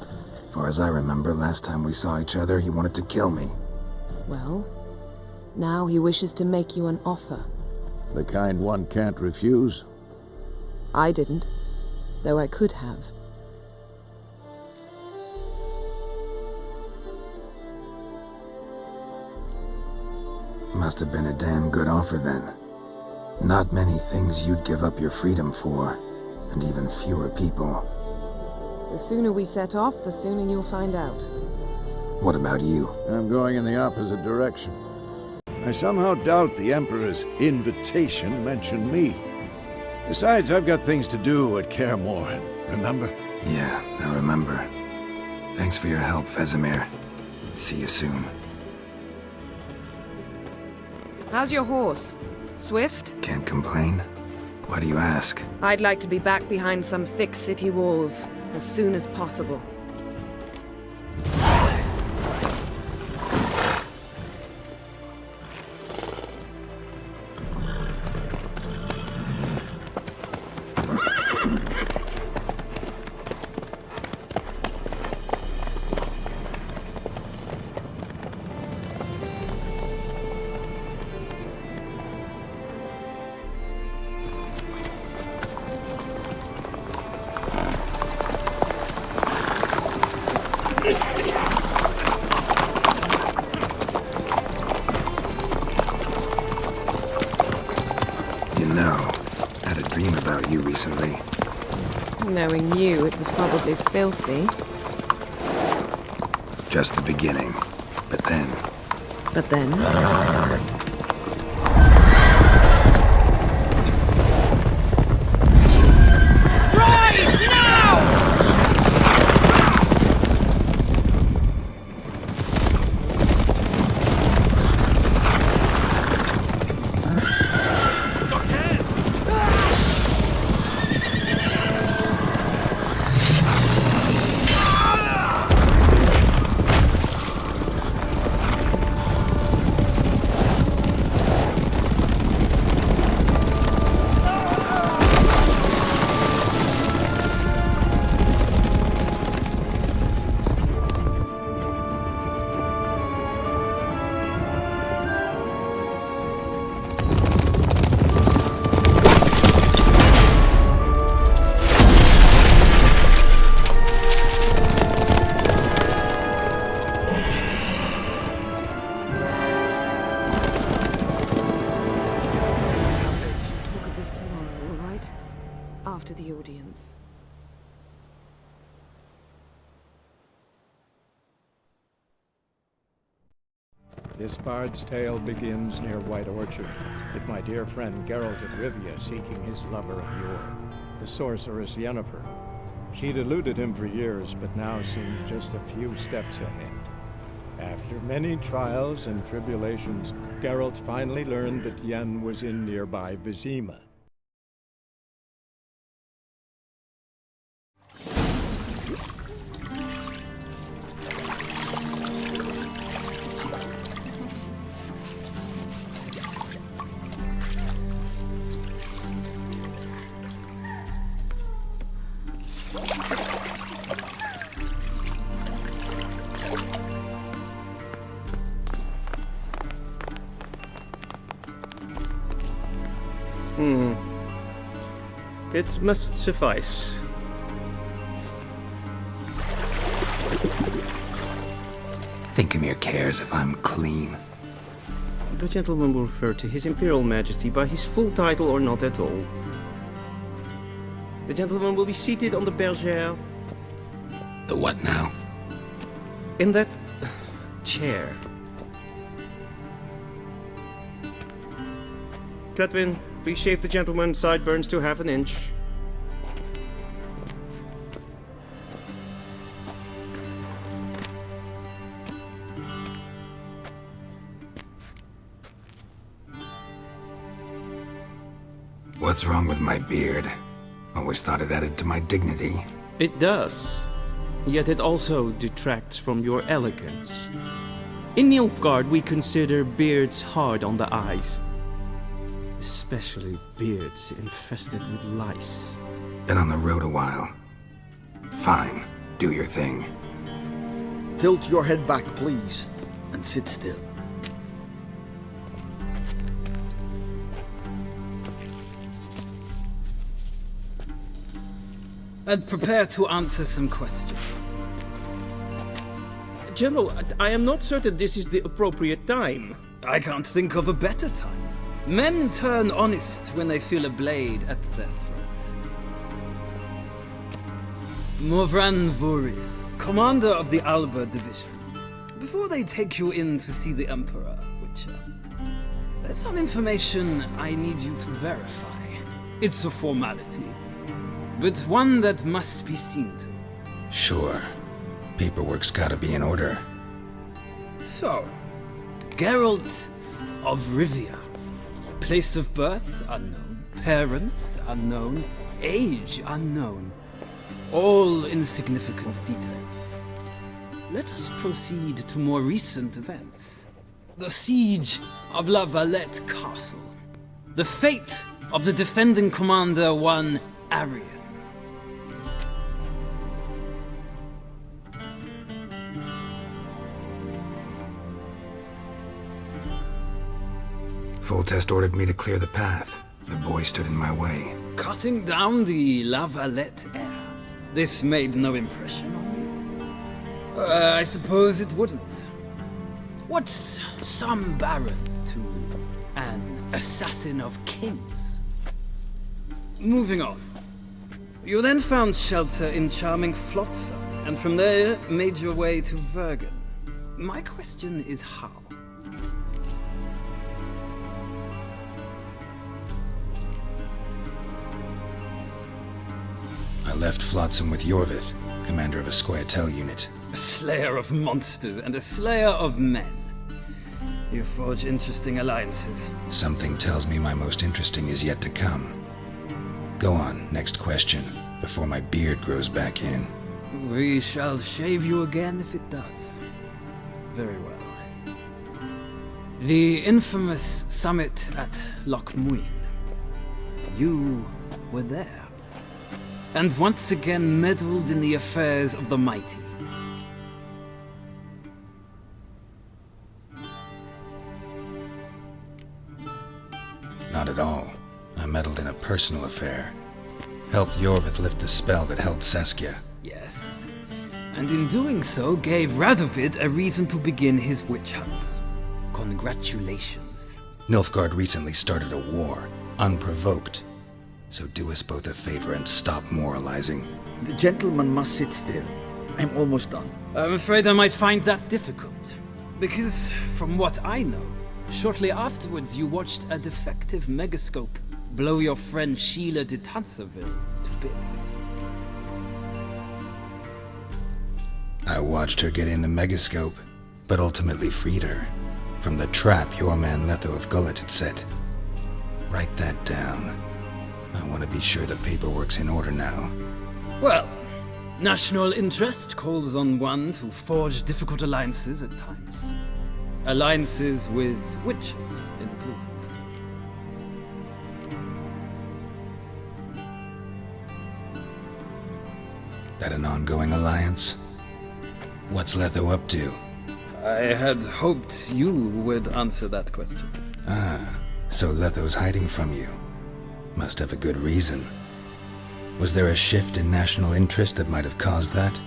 Far as I remember, last time we saw each other, he wanted to kill me. Well, now he wishes to make you an offer. The kind one can't refuse? I didn't, though I could have. Must have been a damn good offer then. Not many things you'd give up your freedom for, and even fewer people. The sooner we set off, the sooner you'll find out. What about you? I'm going in the opposite direction. I somehow doubt the Emperor's invitation mentioned me. Besides, I've got things to do at Kaer Morhen, remember? Yeah, I remember. Thanks for your help, Vesemir. See you soon. How's your horse? Swift? Can't complain. Why do you ask? I'd like to be back behind some thick city walls as soon as possible. Recently. Knowing you, it was probably filthy. Just the beginning. But then... But then? Rise now! After the audience. This bard's tale begins near White Orchard, with my dear friend Geralt of Rivia seeking his lover of yore, the sorceress Yennefer. She'd eluded him for years, but now seemed just a few steps ahead. After many trials and tribulations, Geralt finally learned that Yen was in nearby Vizima. It must suffice. Thinkamere cares if I'm clean. The gentleman will refer to His Imperial Majesty by his full title or not at all. The gentleman will be seated on the bergère. The what now? In that chair. Cletwin, please shave the gentleman's sideburns to half an inch. What's wrong with my beard? Always thought it added to my dignity. It does. Yet it also detracts from your elegance. In Nilfgaard, we consider beards hard on the eyes. Especially beards infested with lice. Been on the road a while. Fine, do your thing. Tilt your head back, please, and sit still. And prepare to answer some questions. General, I am not certain this is the appropriate time. I can't think of a better time. Men turn honest when they feel a blade at their throat. Morvran Vuris, commander of the Alba Division. Before they take you in to see the Emperor, Witcher, there's some information I need you to verify. It's a formality, but one that must be seen to. Sure. Paperwork's gotta be in order. So, Geralt of Rivia. Place of birth unknown, parents unknown, age unknown. All insignificant details. Let us proceed to more recent events. The siege of La Valette Castle. The fate of the defending commander, one Arian. Foltest ordered me to clear the path. The boy stood in my way. Cutting down the La Valette heir. This made no impression on you? I suppose it wouldn't. What's some baron to an assassin of kings? Moving on. You then found shelter in charming Flotsam, and from there made your way to Vergen. My question is how? I left Flotsam with Yorvith, commander of a Scoia'tael unit. A slayer of monsters and a slayer of men. You forge interesting alliances. Something tells me my most interesting is yet to come. Go on, next question, before my beard grows back in. We shall shave you again if it does. Very well. The infamous summit at Loch Muin. You were there. And once again meddled in the affairs of the mighty. Not at all. I meddled in a personal affair. Helped Yorvith lift the spell that held Saskia. Yes. And in doing so, gave Radovid a reason to begin his witch hunts. Congratulations. Nilfgaard recently started a war, unprovoked. So do us both a favor and stop moralizing. The gentleman must sit still. I'm almost done. I'm afraid I might find that difficult. Because, from what I know, shortly afterwards you watched a defective megascope blow your friend Sheila de Tanserville to bits. I watched her get in the megascope, but ultimately freed her from the trap your man Letho of Gullet had set. Write that down. I want to be sure the paperwork's in order now. Well, national interest calls on one to forge difficult alliances at times. Alliances with witches included. That an ongoing alliance? What's Letho up to? I had hoped you would answer that question. Ah, so Letho's hiding from you. Must have a good reason. Was there a shift in national interest that might have caused that?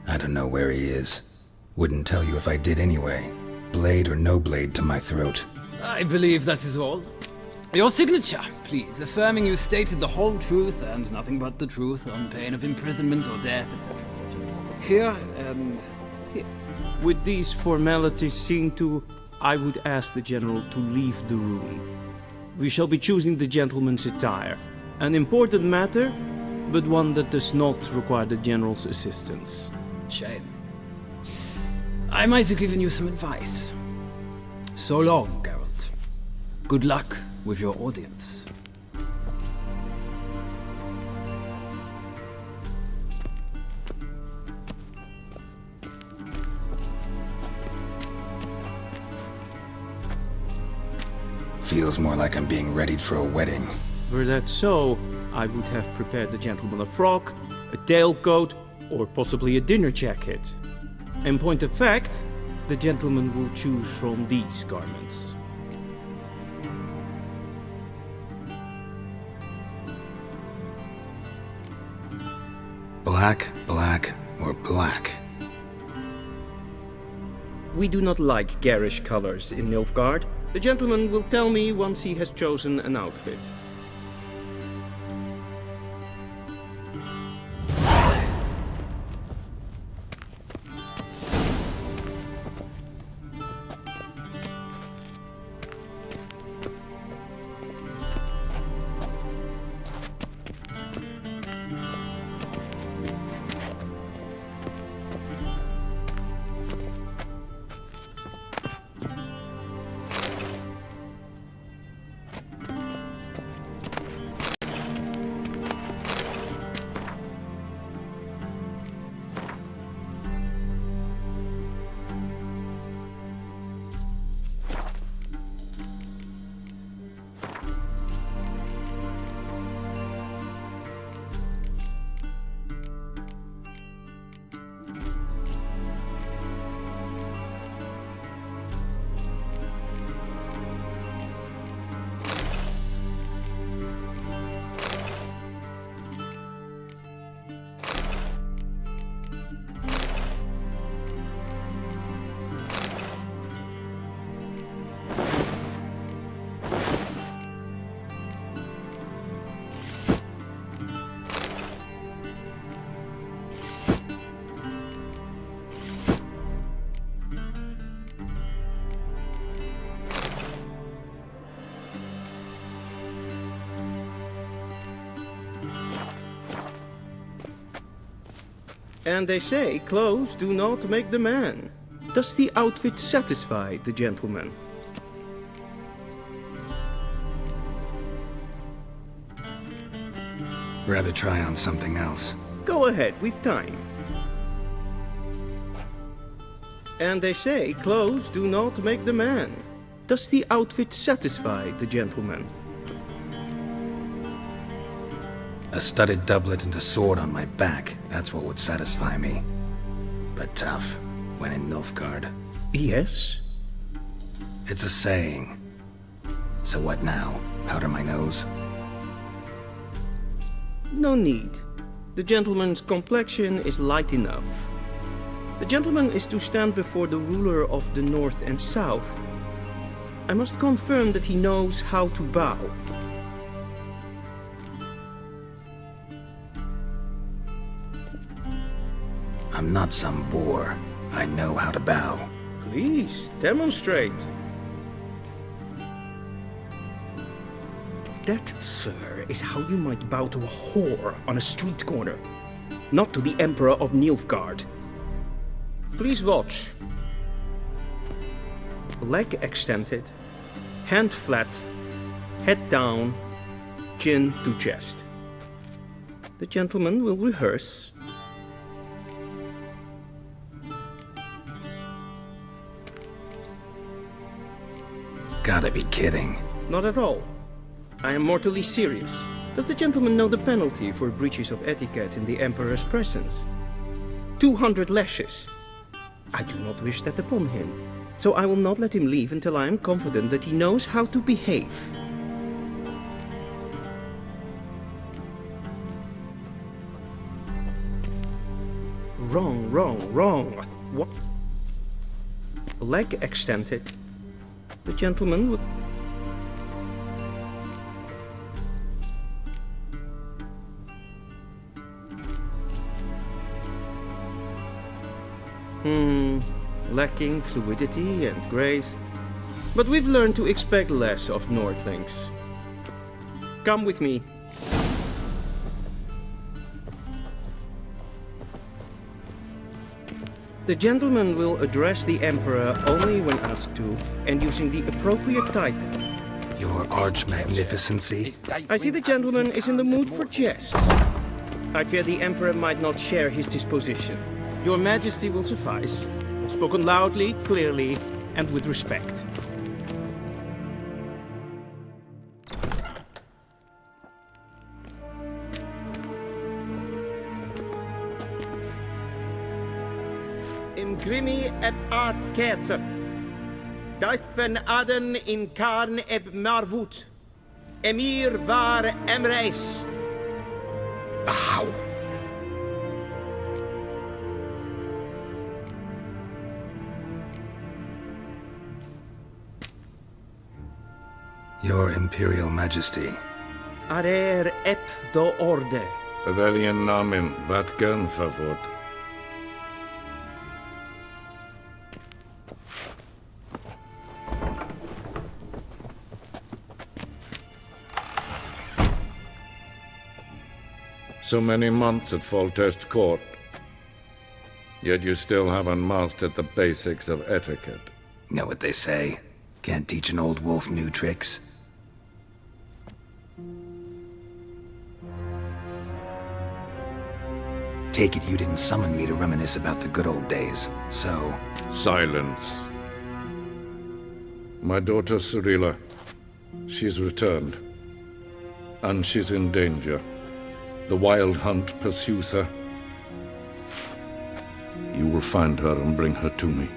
I don't know where he is. Wouldn't tell you if I did anyway. Blade or no blade to my throat. I believe that is all. Your signature, please, affirming you stated the whole truth and nothing but the truth on pain of imprisonment or death, etc., etc. Here and here. With these formalities seen to, I would ask the general to leave the room. We shall be choosing the gentleman's attire. An important matter, but one that does not require the general's assistance. Shame. I might have given you some advice. So long, Geralt. Good luck with your audience. Feels more like I'm being readied for a wedding. Were that so, I would have prepared the gentleman a frock, a tailcoat, or possibly a dinner jacket. In point of fact, the gentleman will choose from these garments. Black, black, or black? We do not like garish colors in Nilfgaard. The gentleman will tell me once he has chosen an outfit. And they say clothes do not make the man. Does the outfit satisfy the gentleman? Rather try on something else. Go ahead, we've time. And they say clothes do not make the man. Does the outfit satisfy the gentleman? A studded doublet and a sword on my back, that's what would satisfy me. But tough, when in Nilfgaard. Yes? It's a saying. So what now? Powder my nose? No need. The gentleman's complexion is light enough. The gentleman is to stand before the ruler of the North and South. I must confirm that he knows how to bow. I'm not some boor. I know how to bow. Please, demonstrate. That, sir, is how you might bow to a whore on a street corner, not to the Emperor of Nilfgaard. Please watch. Leg extended, hand flat, head down, chin to chest. The gentleman will rehearse. Gotta be kidding. Not at all. I am mortally serious. Does the gentleman know the penalty for breaches of etiquette in the Emperor's presence? 200 lashes. I do not wish that upon him, so I will not let him leave until I am confident that he knows how to behave. Wrong, wrong, wrong. What? Leg extended. The gentleman would... Lacking fluidity and grace. But we've learned to expect less of Nordlings. Come with me. The gentleman will address the Emperor only when asked to, and using the appropriate title. Your Arch-Magnificency? I see the gentleman is in the mood for jests. I fear the Emperor might not share his disposition. Your Majesty will suffice. Spoken loudly, clearly, and with respect. Imgrimi eb art ketzer. Duifen aden in karn eb marvoet. Emir var emreis. Bow. Your Imperial Majesty. Arer ep the orde. Weljen namen wat gern favort. So many months at Foltest Court, yet you still haven't mastered the basics of etiquette. Know what they say? Can't teach an old wolf new tricks. Take it you didn't summon me to reminisce about the good old days, so... Silence. My daughter Cyrilla, she's returned. And she's in danger. The Wildhunt pursues her. You will find her and bring her to me.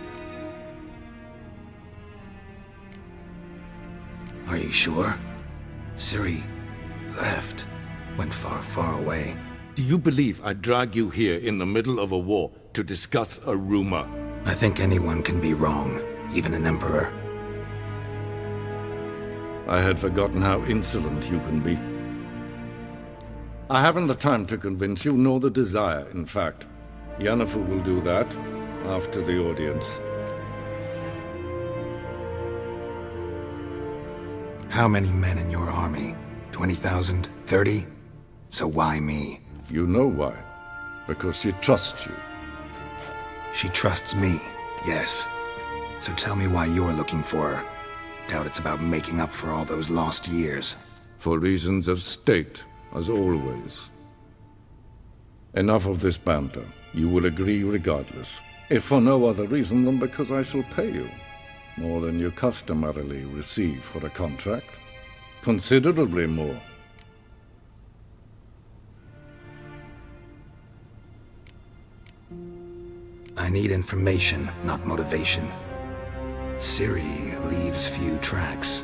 Are you sure? Ciri left. Went far, far away. Do you believe I'd drag you here in the middle of a war to discuss a rumor? I think anyone can be wrong, even an emperor. I had forgotten how insolent you can be. I haven't the time to convince you, nor the desire, in fact. Yennefer will do that after the audience. How many men in your army? 20,000? 30? So why me? You know why. Because she trusts you. She trusts me, yes. So tell me why you're looking for her. Doubt it's about making up for all those lost years. For reasons of state, as always. Enough of this banter. You will agree regardless. If for no other reason than because I shall pay you. More than you customarily receive for a contract. Considerably more. I need information, not motivation. Ciri leaves few tracks.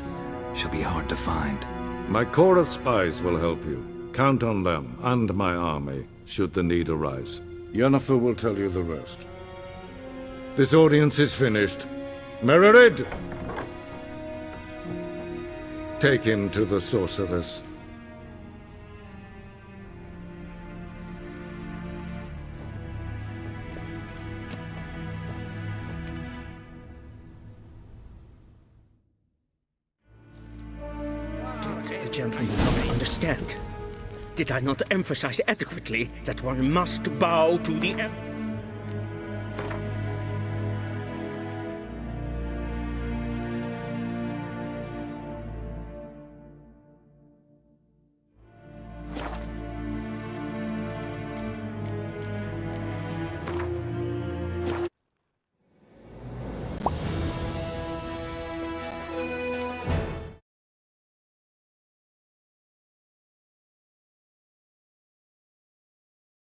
She'll be hard to find. My corps of spies will help you. Count on them, and my army, should the need arise. Yennefer will tell you the rest. This audience is finished. Mererid! Take him to the sorceress. The gentleman will not understand. Did I not emphasize adequately that one must bow to the Emperor?